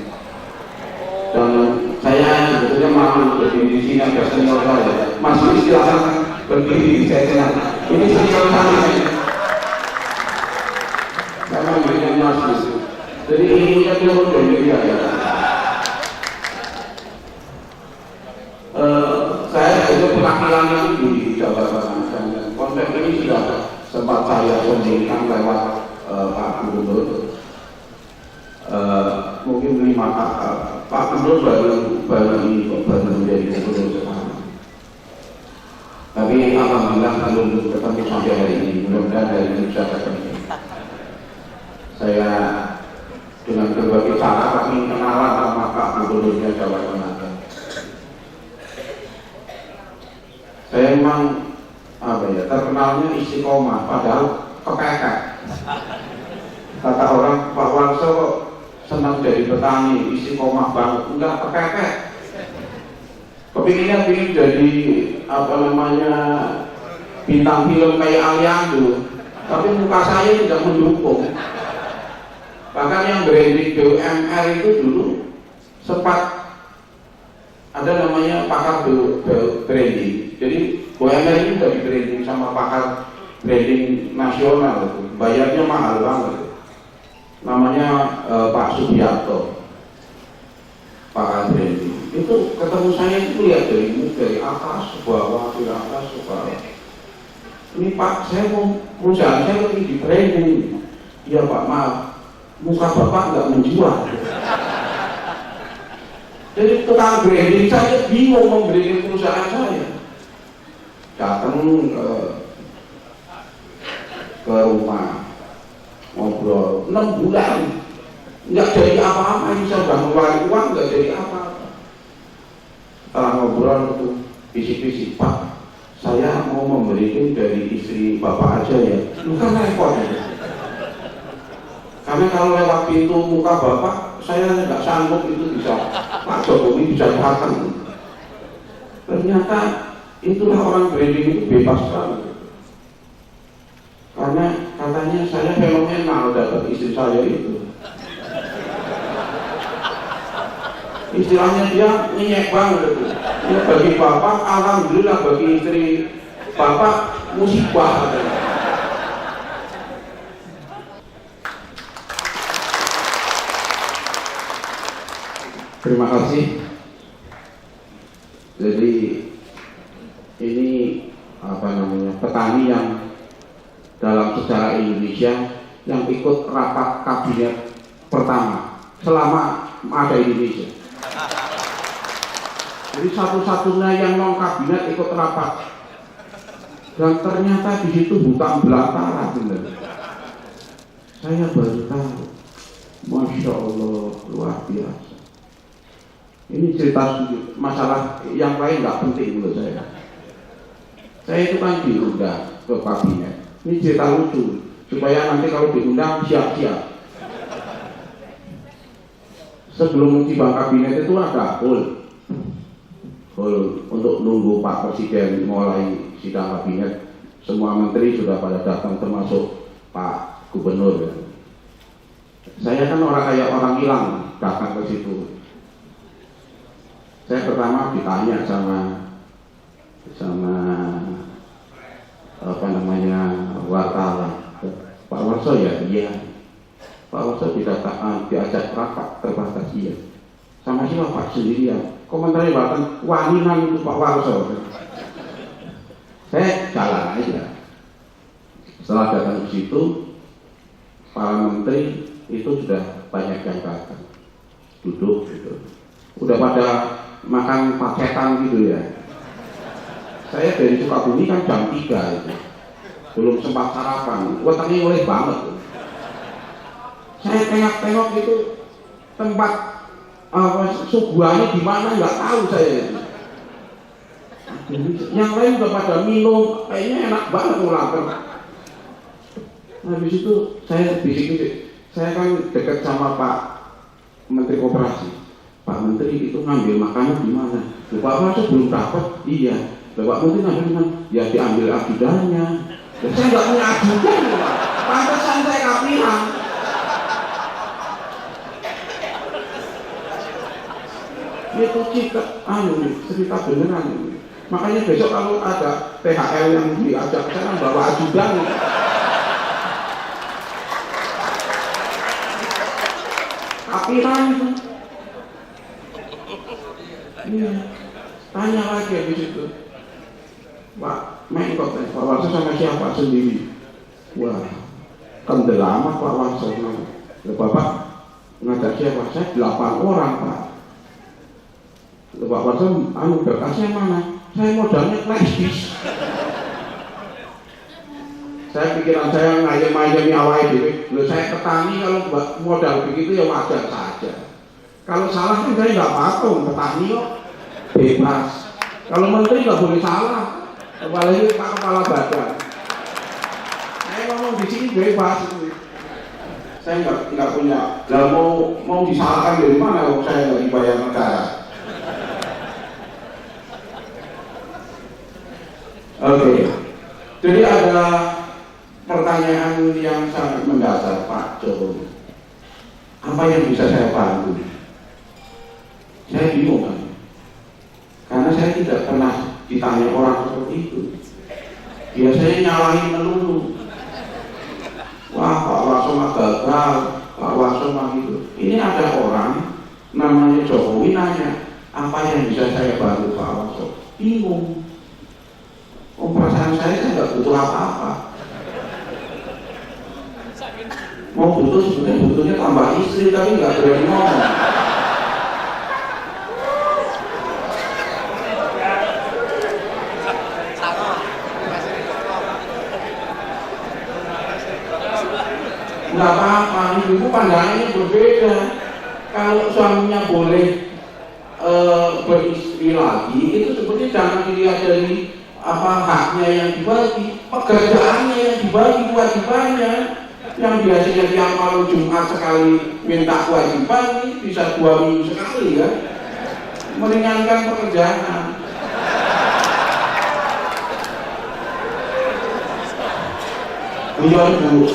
Dan saya sebetulnya malu berdiri di sini, ada senior saya. Masih silahkan berdiri, saya senang. Ini senior saya. Saya memberikan masih. Jadi ini kan turun dari dia ya. Saya itu penampilan itu di jabatan dan konteks ini sudah sempat saya sampaikan lewat Pak Gubernur. Mungkin Pak Gubernur baru menjadi gubernur sekarang. Tapi alhamdulillah belum ketemu sampai hari ini. Mudah-mudahan hari ini bisa ketemu. Saya dengan berbagai cara kami kenalan sama Pak Gubernurnya Jawa Tengah. Saya memang terkenalnya istiqomah, padahal kepepet. Kata orang, Pak Warso senang jadi petani, istiqomah banget, enggak kepepet. Kepinginnya pingin jadi bintang film kayak Aliando, tapi muka saya tidak mendukung. Bahkan yang branding BUMR itu dulu sempat ada namanya pakar branding. Jadi BUMR ini sudah di branding sama pakar branding nasional, bayarnya mahal banget. Namanya Pak Subianto, pakar branding. Itu ketemu saya itu lihat dari atas ke bawah, dari atas ke bawah. Ini Pak, saya mau perusahaan saya lagi di branding. Iya Pak, maaf, muka Bapak nggak menjual. Jadi tukang branding saya bingung membranding perusahaan saya. Datang ke rumah ngobrol 6 bulan nggak jadi apa-apa, ini saya sudah mengeluarkan uang nggak jadi apa-apa. Setelah ngobrol itu bisik-bisik, Pak, saya mau memberikan dari istri Bapak aja ya. Lu kan repot ya. Karena kalau lewat pintu muka Bapak, saya nggak sanggup itu bisa Pak Jokowi bisa datang. Ternyata itulah orang branding itu bebas sekali. Karena katanya saya fenomenal dapat istri saya itu. Istilahnya dia nyenyek banget itu. Ya, bagi Bapak, alhamdulillah, bagi istri Bapak musibah. Terima kasih. Jadi ini petani yang dalam sejarah Indonesia yang ikut rapat kabinet pertama selama ada Indonesia. Jadi satu-satunya yang non kabinet ikut rapat. Dan ternyata di situ bukan belantara, benar. Saya baru tahu. Masya Allah, luar biasa. Ini cerita sedikit, masalah yang lain nggak penting menurut saya. Saya itu kan diundang ke kabinet. Ini cerita lucu, supaya nanti kalau diundang siap-siap. Sebelum tiba kabinet itu ada hall untuk nunggu Pak Presiden mulai sidang kabinet. Semua menteri sudah pada datang, termasuk Pak Gubernur. Saya kan kayak orang hilang datang ke situ. Saya pertama ditanya sama wartawan, Pak Warso ya, iya. Pak Warso diajak rapat terbatas, iya. Sama siapa Pak? Sendirian. Komentarnya bahkan waninan itu Pak Warso. Saya jalan aja. Setelah datang ke situ, para menteri itu sudah banyak yang datang, duduk gitu. Udah pada makan paketan gitu ya. Saya dari Sukabumi kan jam 3 itu, belum sempat sarapan, wetengnya oleh banget. Saya tengok-tengok itu tempat suguhannya di mana nggak tahu saya. Yang lain udah pada minum, kayaknya enak banget lapar. Habis itu saya bisik-bisik, saya kan dekat sama Pak Menteri Koperasi. Pak Menteri itu ngambil makanan di mana? Pak Warso belum dapat, iya. Pak Menteri ngambil di mana? Ya diambil ajudannya. Ya, saya nggak punya ajudan, Pak. Pantesan saya kapiran. Itu cerita beneran. Makanya besok kalau ada THL yang diajak saya bawa ajudan. Kapiran itu. Iya. Tanya lagi habis itu. Pak Menko, Pak Warso sama siapa? Sendiri. Wah, kendelamat Pak Warso. Bapak ngajak siapa? Saya 8 orang Pak. Pak Warso, berkasnya mana? Saya modalnya flashdisk. Saya pikiran saya ngayem-ngayemi awal itu. Loh, saya petani kalau buat modal begitu ya wajar saja. Kalau salah kan saya nggak apa-apa, petani kok bebas. Kalau menteri nggak boleh salah, apalagi Pak Kepala Badan. Saya ngomong di sini bebas. Saya nggak punya. Lah mau disalahkan dari mana kalau saya nggak dibayar negara? Oke. Jadi ada pertanyaan yang sangat mendasar, Pak Jokowi. Apa yang bisa saya bantu? Saya bingung kan, karena saya tidak pernah ditanya orang seperti itu. Biasanya nyalahin melulu. Wah, Pak Wasoma gagal, Pak Wasoma gitu. Ini ada orang namanya Jokowi nanya, apa yang bisa saya bantu Pak Wasoma? Bingung. Perasaan saya nggak butuh apa-apa. Mau butuh sebenarnya butuhnya tambah istri tapi nggak berani ngomong. Nggak apa-apa, ibu pandangannya berbeda. Kalau suaminya boleh beristri lagi, itu sebetulnya jangan dilihat dari apa haknya yang dibagi, pekerjaannya yang dibagi, kewajibannya. Yang biasanya tiap malam Jumat sekali minta kewajiban, ini bisa 2 minggu sekali ya, meringankan pekerjaan. Iya Bu,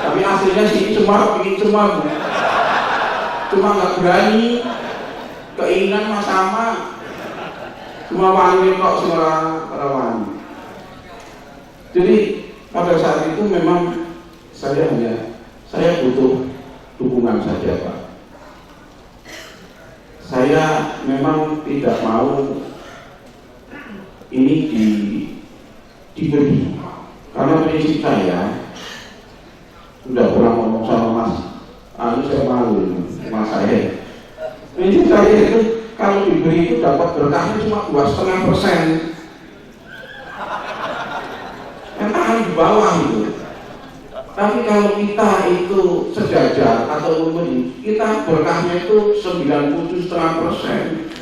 tapi aslinya sih semua bikin semua Bu, cuma nggak berani, keinginan mas sama, semua wangi kok semua wangi. Jadi pada saat itu memang saya butuh dukungan saja Pak. Saya memang tidak mau ini diberi, karena prinsip saya sudah pernah ngomong sama Mas, saya malu Mas saya. Prinsip saya itu kalau diberi itu dapat berkahnya cuma 2,5%. Tahan di bawah itu. Tapi kalau kita itu sejajar atau memberi, kita berkahnya itu 97,5%,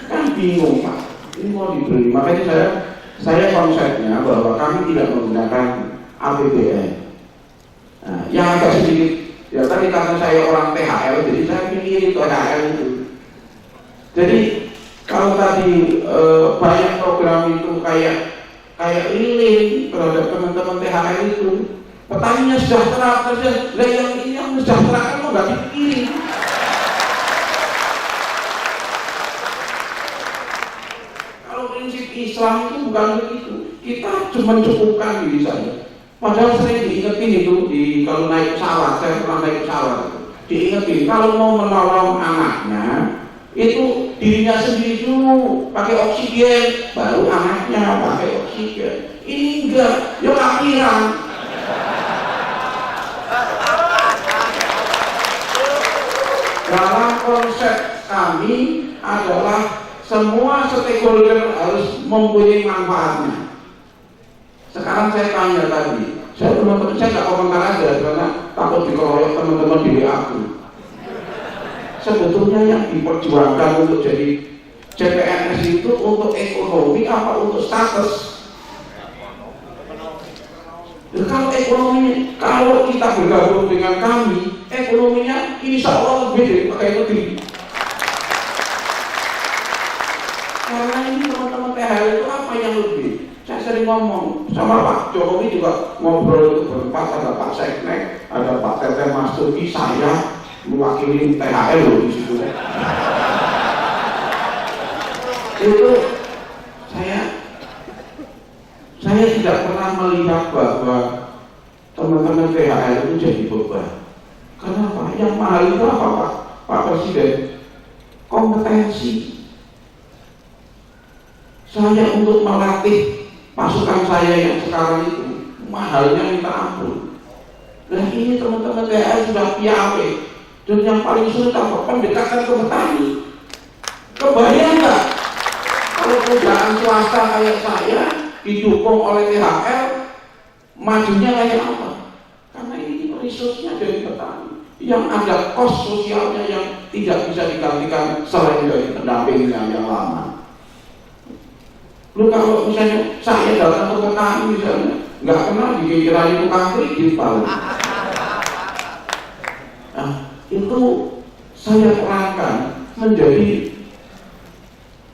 kan bingung Pak. Ini mau diberi, makanya saya konsepnya bahwa kami tidak menggunakan APBN. Nah, yang agak sedikit, ya tadi karena saya orang THL, jadi saya pilih THL itu. Jadi kalau tadi banyak program itu kayak lilin terhadap teman-teman THL itu. Petaninya sejahtera, lah yang ini yang sejahtera kan nggak dipikirin. Kalau prinsip Islam itu bukan begitu. Kita cuma cukupkan diri saja. Padahal sering diingetin itu kalau naik pesawat, saya pernah naik pesawat, diingetin kalau mau menolong anaknya itu dirinya sendiri dulu pakai oksigen, baru anaknya pakai oksigen. Ini enggak, ya kafiran. Dalam konsep kami adalah semua stakeholder harus mempunyai manfaatnya. Sekarang saya tanya tadi, saya nggak komentar aja karena takut dikeroyok teman-teman di aku. Sebetulnya yang diperjuangkan untuk jadi CPNS itu untuk ekonomi apa untuk status? Kalau ekonominya, kalau kita bergabung dengan kami, ekonominya insya Allah lebih dari pegawai negeri. Karena ini teman-teman THL itu apa yang lebih? Saya sering ngomong sama Pak Jokowi juga ngobrol itu berempat, ada Pak Seknek, ada Pak Tete Mastuki, saya mewakili THL loh di situ. Itu saya tidak pernah melihat bahwa teman-teman THL itu jadi beban. Kenapa? Yang mahal itu apa Pak Presiden? Kompetensi. Saya untuk melatih pasukan saya yang sekarang itu mahalnya minta ampun. Dan ini teman-teman THL sudah piawai. Dan yang paling sulit apa? Pendekatan ke petani. Kebayang nggak? Kalau perusahaan swasta kayak saya didukung oleh THL, majunya kayak apa? Karena ini resource-nya dari petani, yang ada kos sosialnya yang tidak bisa digantikan selain dari pendampingnya yang lama. Lu kalau misalnya saya datang ke petani misalnya, nggak kenal dikira tukang kredit paling. Nah, itu saya terangkan menjadi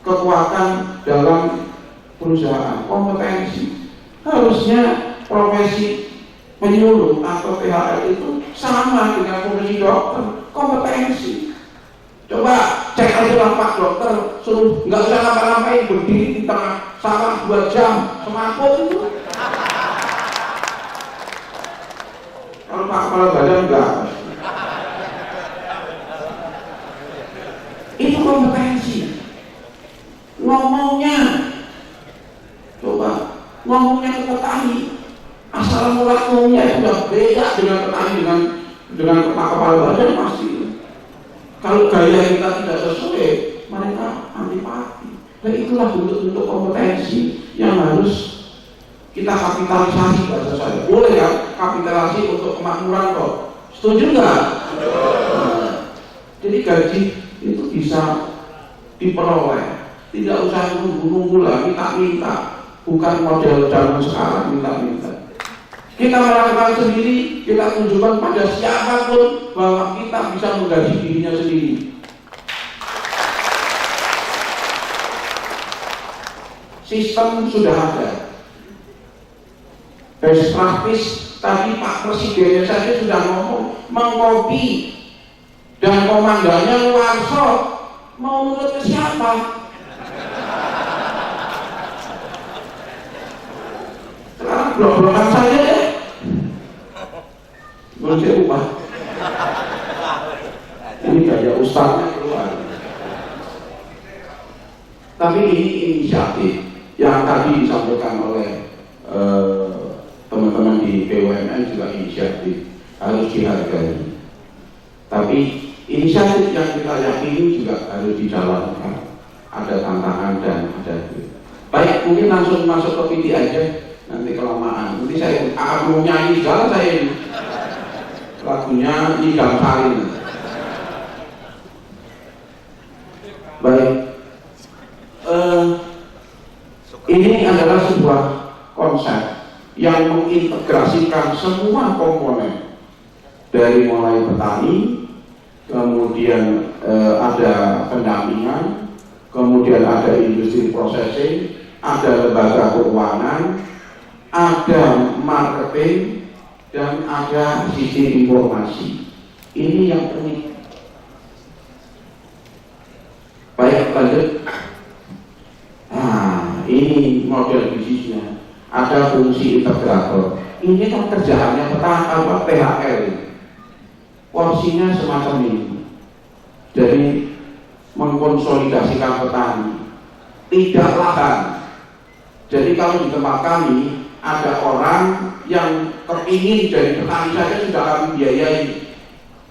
kekuatan dalam perusahaan, kompetensi. Harusnya profesi penyuluh atau PHL itu sama dengan profesi dokter, kompetensi. Coba cek aja lah Pak dokter, suruh nggak usah ngapa-ngapain, berdiri di tengah sawah 2 jam, semaput itu. Kalau Pak kepala badan enggak. Itu kompetensi. Ngomongnya, coba ngomongnya ke petani, asal mulanya sudah beda dengan petani dengan kepala badan pasti. Kalau gaya kita tidak sesuai, mereka antipati. Dan itulah bentuk-bentuk kompetensi yang harus kita kapitalisasi bahasa saya. Boleh ya kapitalisasi untuk kemakmuran kok. Setuju nggak? Jadi gaji itu bisa diperoleh. Tidak usah nunggu-nunggu lah, minta-minta. Bukan model zaman sekarang minta-minta. Kita melakukan sendiri, kita tunjukkan pada siapapun bahwa kita bisa menggaji dirinya sendiri. Sistem sudah ada. Best practice tadi Pak Presidennya saja sudah ngomong mengkopi dan komandannya Luarso mau nurut ke siapa? Sekarang blok-blokan saja deh. Menurut saya upah. Ini gaya ustaznya keluar. Tapi ini inisiatif yang tadi disampaikan oleh teman-teman di BUMN juga inisiatif harus dihargai. Tapi inisiatif yang kita yakini juga harus dijalankan. Ada tantangan dan ada. Baik, mungkin langsung masuk ke PD aja. Nanti kelamaan. Nanti saya akan nyanyi segala saya ini. Lagunya Idam Sarin. Baik. Ini adalah sebuah konsep yang mengintegrasikan semua komponen dari mulai petani, kemudian ada pendampingan, kemudian ada industri processing, ada lembaga keuangan, ada marketing, dan ada sisi informasi. Ini yang unik. Baik, lanjut. Nah, ini model bisnisnya. Ada fungsi integrator. Ini kan kerjaannya PHL. Porsinya semacam ini. Jadi mengkonsolidasikan petani. Tidak lahan. Jadi kalau di tempat kami ada orang yang kepingin dari petani saja sudah kami biayai,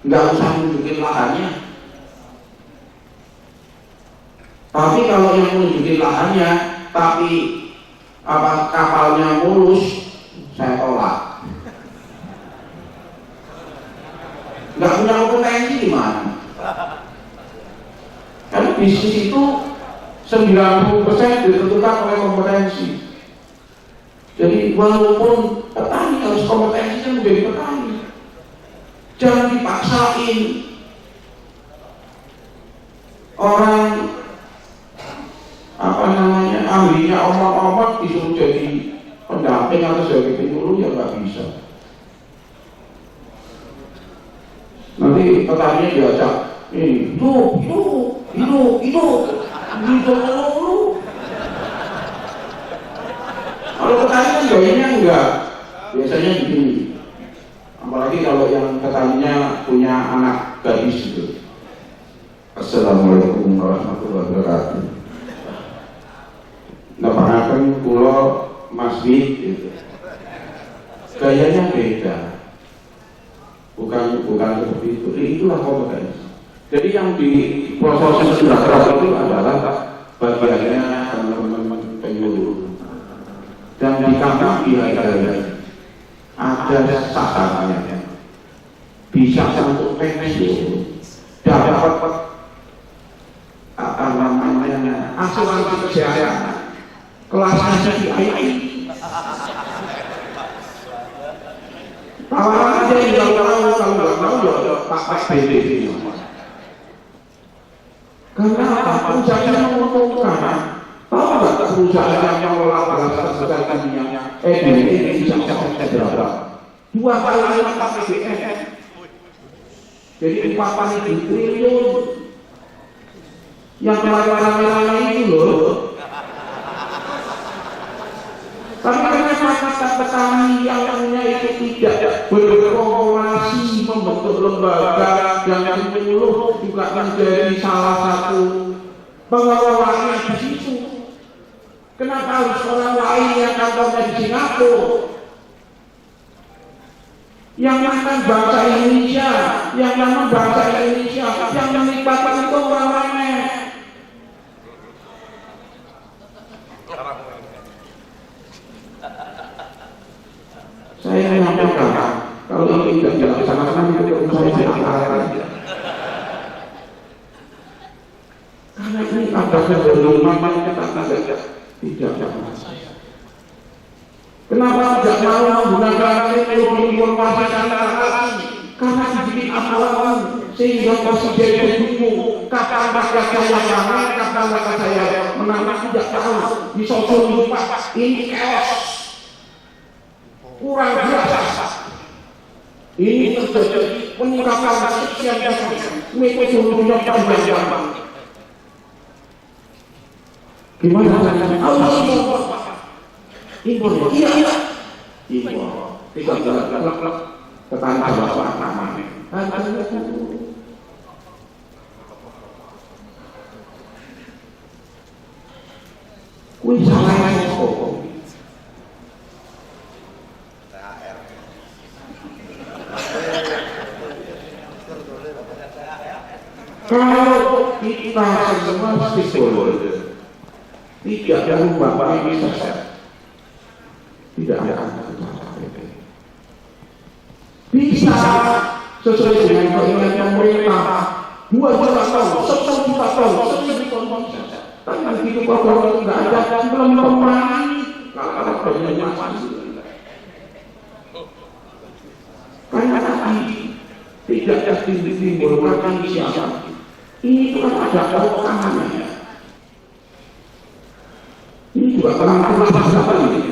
nggak usah nunjukin lahannya. Tapi kalau yang nunjukin lahannya, tapi kapalnya mulus, saya tolak. Nggak punya kompetensi gimana? Karena bisnis itu 90% ditentukan oleh kompetensi. Jadi walaupun petani harus kompetensinya menjadi petani, jangan dipaksain orang ahlinya omong-omong disuruh jadi pendamping atau sebagai penyuluh, ya nggak bisa. Nanti petaninya diajak, hidup dulu. Kalau petani kan gayanya enggak, biasanya begini. Apalagi kalau yang petaninya punya anak gadis itu. Assalamualaikum warahmatullahi wabarakatuh. Nepanaken kula Mas Wid gitu. Gayanya beda. Bukan seperti itu. Itulah kompetensi. Jadi yang di proses sudah terasa itu adalah bagiannya teman-teman penyuluh. Dan di kami dihargai. ada saatnya bisa untuk pensiun, dapat apa namanya asuransi kesehatan kelasnya CII. Tawaran aja yang kalau nggak tahu ya pakai BD. Karena apa? Perusahaan menguntungkan. Tahu nggak perusahaan yang mengelola beras terbesar di Indonesia berapa? 2 kali lipat APBN. Jadi 4 triliun. Yang merah-merah itu loh. Tapi kenapa kata petani yang punya itu tidak berkorporasi membentuk lembaga yang menyuruh juga menjadi salah satu pengelolanya di situ? Kenapa harus orang lain yang kantornya di Singapura? Yang makan bangsa Indonesia, yang nama bangsa Indonesia, yang menikmati itu orang lain. Saya menyampaikan kalau ini tidak dilaksanakan itu saya tidak. Karena ini ada keberdomaan kita tidak. Kenapa tidak mau menggunakan teknologi informasi lagi? Karena dibikin apalan sehingga presiden bingung kapan rakyat saya menang, kapan rakyat saya menang, tidak tahu. Di sosial media ini chaos. Kurang biasa. Ini terjadi peningkatan sekian metodologinya panjang. Gimana caranya? Impor. Iya. Impor. Tidak tetangga bapak namanya. Kuih salah kok. Kalau kita semua stakeholder tidak merubah ini saja, tidak akan tercapai. Bisa sesuai dengan keinginan pemerintah 2 juta ton, 1 juta ton, 1 juta ton saja. Tapi begitu kalau tidak ada belum pemahami kalau banyak masih. Karena tadi tidak timbulkan siapa. Ini kan ada tangannya. Ini juga penampilan sekali.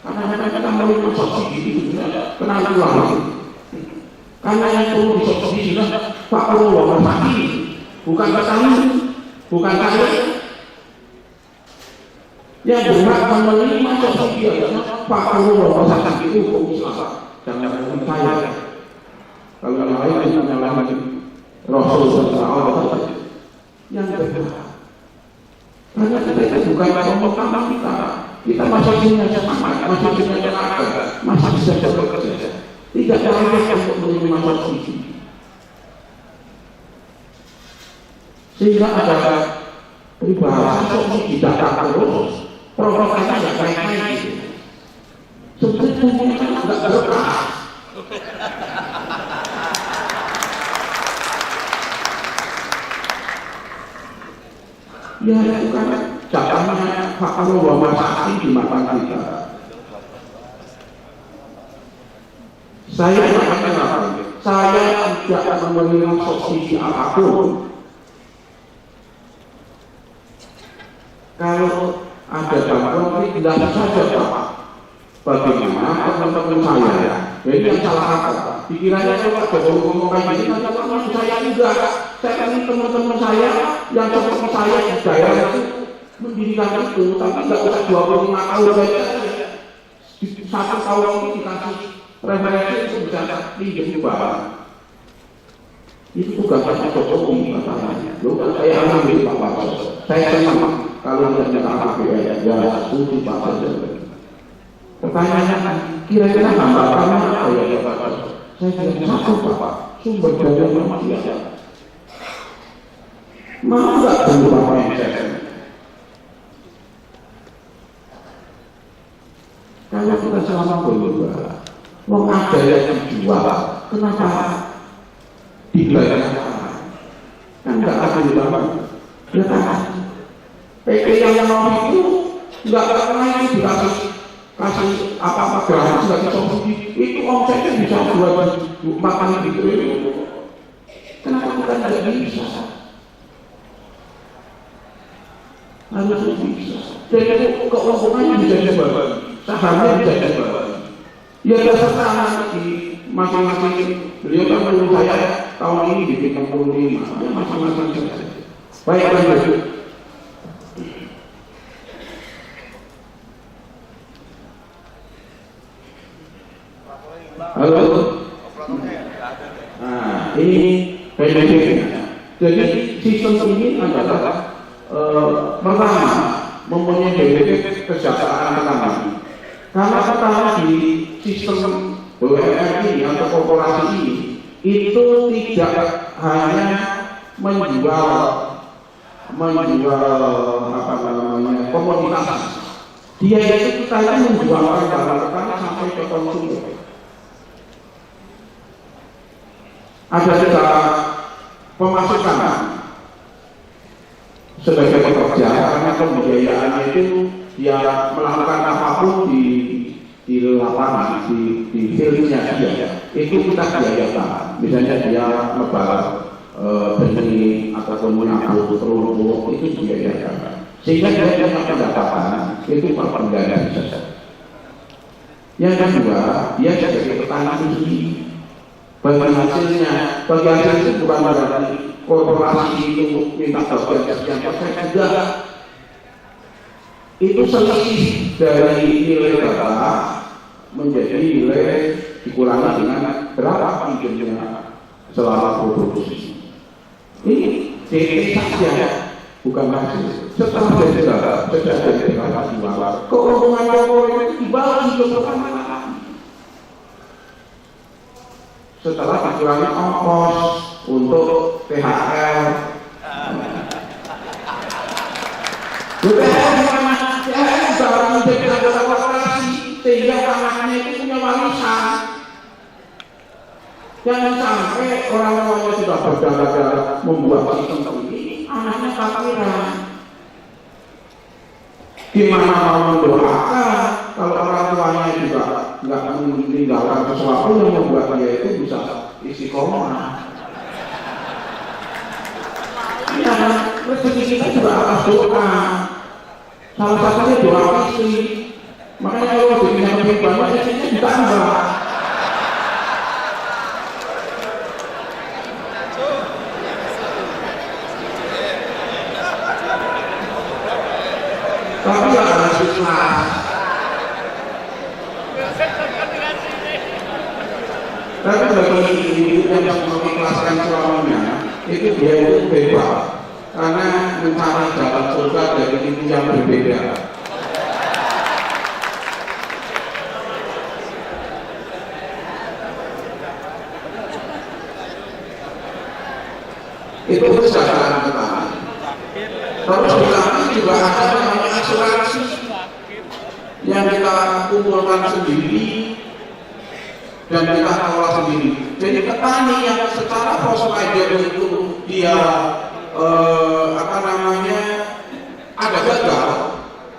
Karena kita mau subsidi itu kenapa lagi? Karena yang perlu disubsidi Pak Prabowo mati, bukan petani, bukan kaya. Yang berhak menerima subsidi adalah Pak Prabowo mati itu pengusaha. Jangan saya. Kalau yang lain kita nyalakan Rasul SAW yang berhak. Karena kita bukan pemerintah kita masih punya semangat, masih punya tenaga, masih bisa bekerja. Tidak ada yang untuk menerima subsidi. Sehingga ada peribahasa subsidi datang terus, programnya tidak baik-baik. Sebetulnya tidak berkah. Ya itu kan catanya Pak Prabowo masih di mata kita. Saya mengatakan apa? Saya tidak menerima subsidi apapun. Kalau ada bantuan tidak saja Pak. Bagaimana teman-teman saya? Jadi yang salah apa? Pikirannya coba ngomong kayak gini, teman-teman saya juga. Saya ini teman-teman saya yang seperti saya di daerah itu mendirikan itu, tapi tidak usah 25 tahun saja. 1 tahun ini dikasih referensi itu bisa pinjam juga. Itu tugasnya Jokowi katanya. Loh, saya ambil Pak Bapak. Saya senang kalau tidak minta APBN, ya setuju Pak Bapak. Pertanyaannya, kira-kira hambatan apa ya Pak? Saya tidak satu Pak, sumber daya manusia. Mau nggak tunggu Bapak yang kalau kita selama berubah, Wong ada yang dijual, kenapa dibayar? Kan nggak ada di dalam. Ya kan? PP yang mau itu nggak pernah itu kasih apa-apa gratis, nggak disubsidi. Itu omsetnya bisa buat makan gitu. Kenapa kita nggak bisa? Harus bisa. Jadi keuntungannya bisa dibagi, sahamnya bisa dibagi. Ya terserah di masing-masing. Beliau kan menurut saya tahun ini bikin 65, masing-masing saja. Baik, lanjut. Halo. Nah, ini benefitnya. Jadi sistem ini adalah pertama mempunyai benefit kesejahteraan petani. Karena petani di sistem BUMN ini atau korporasi ini itu tidak hanya menjual apa namanya komoditas. Dia itu kita menjualkan barang petani sampai ke konsumen. Ada juga pemasukan sebagai pekerja karena pembiayaannya itu dia melakukan apapun di lapangan di fieldnya dia itu kita biayakan. Misalnya dia lebar benih ataupun menabur terumbu itu dibiayakan sehingga dia punya pendapatan itu perpengganaan saja. Yang kedua, dia sebagai petani itu sendiri bagi hasilnya itu bukan dari korporasi itu minta bagian sekian persen juga. Itu selisih dari nilai bapak menjadi nilai dikurangi dengan berapa pinjamnya selama produksi. Ini DP saja, bukan hasil. Setelah dari keuntungan korporat dibagi ke pertama. Setelah dikurangi ongkos untuk THR. THR barang menjadi anggota korporasi sehingga anaknya itu punya warisan. Jangan sampai orang tuanya sudah berdarah-darah membuat sistem ini, anaknya kafiran. Gimana mau mendoakan kalau orang tuanya juga nggak meninggalkan sesuatu yang membuat dia itu bisa istiqomah. Ya, rezeki kita juga atas doa. Salah satunya doa istri. Makanya kalau rezekinya lebih banyak, rezekinya ditambah. Tapi ya harus ikhlas. Tapi bagi ibu yang mengikhlaskan suaminya, itu dia itu bebas karena mencari jalan surga dari ibu yang berbeda. Itu kesadaran petani. Terus petani juga ada namanya asuransi yang kita kumpulkan sendiri dan kita kelola sendiri. Jadi petani yang secara provider itu dia apa namanya ada gagal,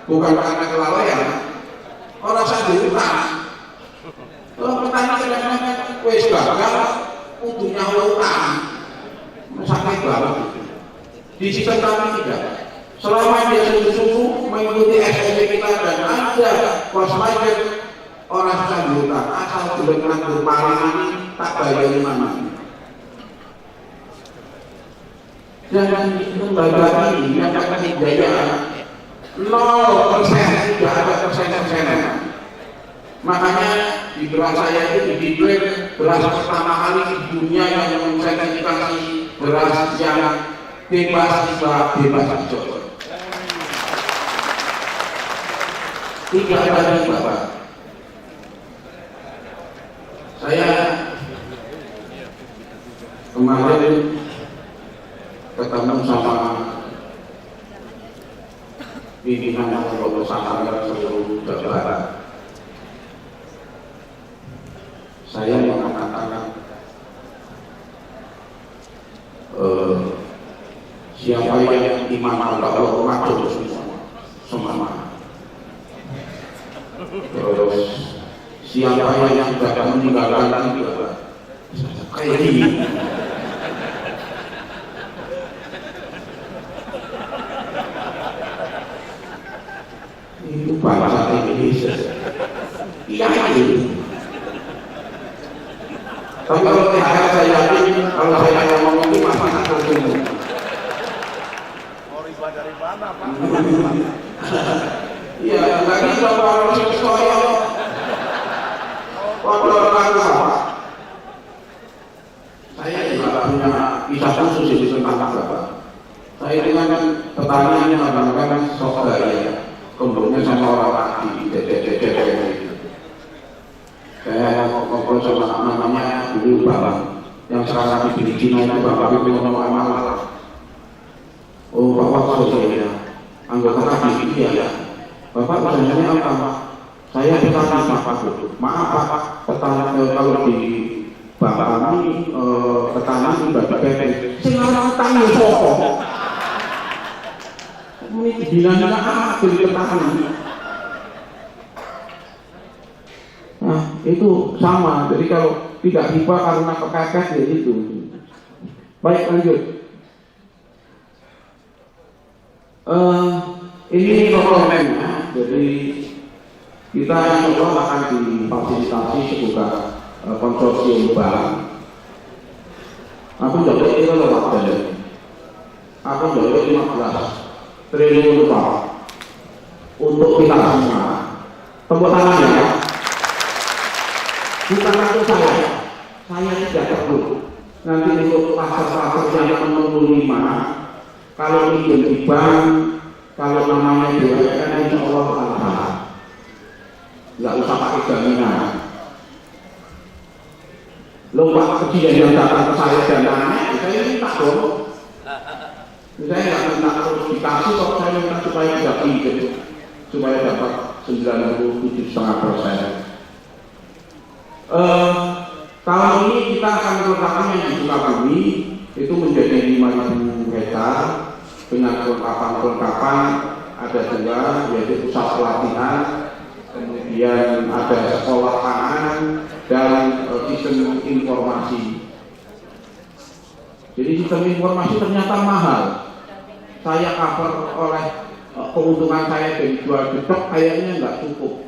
bukan karena kelalaian, orang sendiri utang. Kalau petani kadang-kadang wes gagal, untungnya utang, sakit banget. Di sistem kami tidak. Selama dia sungguh-sungguh mengikuti SOP kita dan ada provider orang sambutan asal dengan berpaling ini tak bayar mana. Dan lembaga ini yang akan dibayar 0%, tidak ada persen-persenan. Makanya di beras saya itu dideklar beras pertama kali di dunia yang mensertifikasi beras yang bebas hijau. Tidak ada di Bapak. Saya kemarin ketemu sama pimpinan Pondok Pesantren seluruh Jawa Barat. saya yang mengatakan siapa yang iman kepada Allah masuk semua. Terus siapa yang tidak meninggalkan juga kayak ini. Itu bahasa Indonesia. Iya itu. Tapi kalau THR saya yakin, kalau saya ngomong itu pasti akan terjadi. Mau riba dari mana, Pak? Iya, tadi bapak harus sekolah. Waktu orang apa? Saya juga punya kisah khusus di tentang bapak. Saya dengan petani yang kadang-kadang sok gaya, kumpulnya sama orang laki, gitu. Saya ngobrol sama namanya dulu bapak, yang sekarang di Cina itu bapak itu ngomong amal. Oh bapak saudara, anggota kaki ya. Bapak usahanya apa? Saya petani bapak itu. Maaf pak, petani kalau di bapak kami petani bagi PT. Sekarang tanya pokok. Ini gila-gila apa jadi petani? Nah itu sama. Jadi kalau tidak riba karena kepepet ya itu. Baik lanjut. Ini dokumennya. Jadi kita coba akan difasilitasi sebuah konsorsium bank. Aku jawab itu lewat dari. Aku jawab 15 triliun rupiah untuk kita semua. Tepuk tangan ya. Bukan untuk saya tidak perlu. Nanti untuk pasar-pasar yang menunggu 5, kalau minjem di bank, kalau namanya BUMN, insya Allah akan nggak usah pakai jaminan. Lompat kejadian yang datang ke saya dan anaknya, saya minta dong. Saya nggak minta terus dikasih, kok saya minta supaya tidak pinjam, supaya dapat 97,5%. Tahun ini kita akan meletakkan yang di Sukabumi itu menjadi 5.000 hektar dengan kelengkapan ada 2, yaitu pusat pelatihan, kemudian ada sekolah pangan dan sistem informasi. Jadi sistem informasi ternyata mahal. Saya cover oleh keuntungan saya dari jual jedok kayaknya nggak cukup.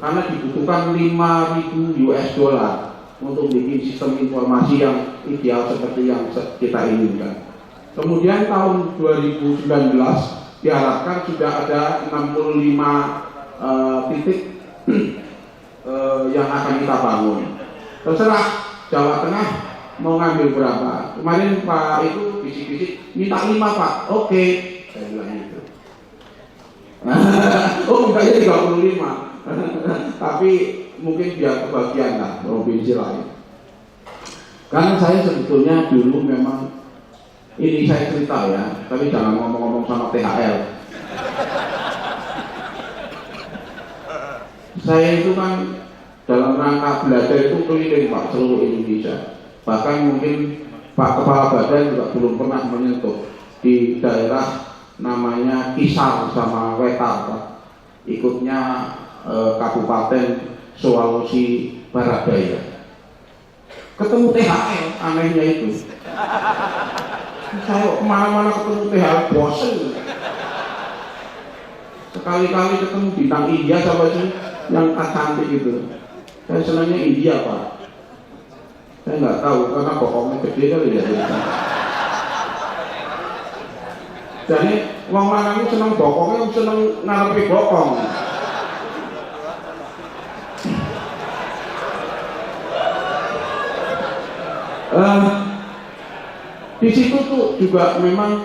Karena dibutuhkan 5.000 US dollar untuk bikin sistem informasi yang ideal seperti yang kita inginkan. Kemudian tahun 2019 diharapkan sudah ada 65 titik yang akan kita bangun. Terserah Jawa Tengah mau ngambil berapa. Kemarin Pak itu bisik-bisik minta 5 Pak. Oke, saya bilang gitu. Oh mintanya 35. Tapi mungkin biar kebagian lah provinsi lain. Karena saya sebetulnya dulu memang ini saya cerita ya, tapi jangan ngomong-ngomong sama THL. Saya itu kan dalam rangka belajar itu keliling Pak seluruh Indonesia. Bahkan mungkin Pak Kepala Badan juga belum pernah menyentuh di daerah namanya Kisar sama Wetar Pak. Ikutnya Kabupaten Sulawesi Barat Daya. Ketemu THL, anehnya itu. Saya kemana-mana ketemu THL bosen. Sekali-kali ketemu bintang India sama sih yang cantik gitu. Saya senangnya India Pak. Saya nggak tahu karena bokongnya gede kali ya. Jadi wong lanang itu seneng bokongnya, seneng ngarepe bokong. Di situ tuh juga memang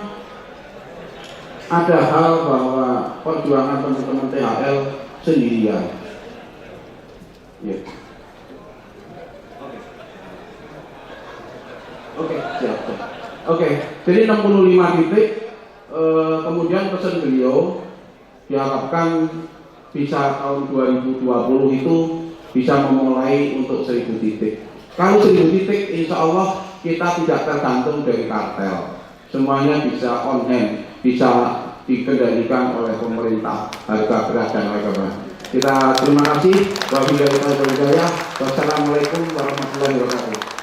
ada hal bahwa perjuangan teman-teman THL sendirian. Ya. Oke, siap. Oke, jadi 65 titik. Kemudian pesan beliau diharapkan bisa tahun 2020 itu bisa memulai untuk 1000 titik. Kalau 1000 titik, insya Allah kita tidak tergantung dari kartel. Semuanya bisa on hand, bisa dikendalikan oleh pemerintah, harga beras dan lain-lain. Kita terima kasih. Wassalamualaikum warahmatullahi wabarakatuh.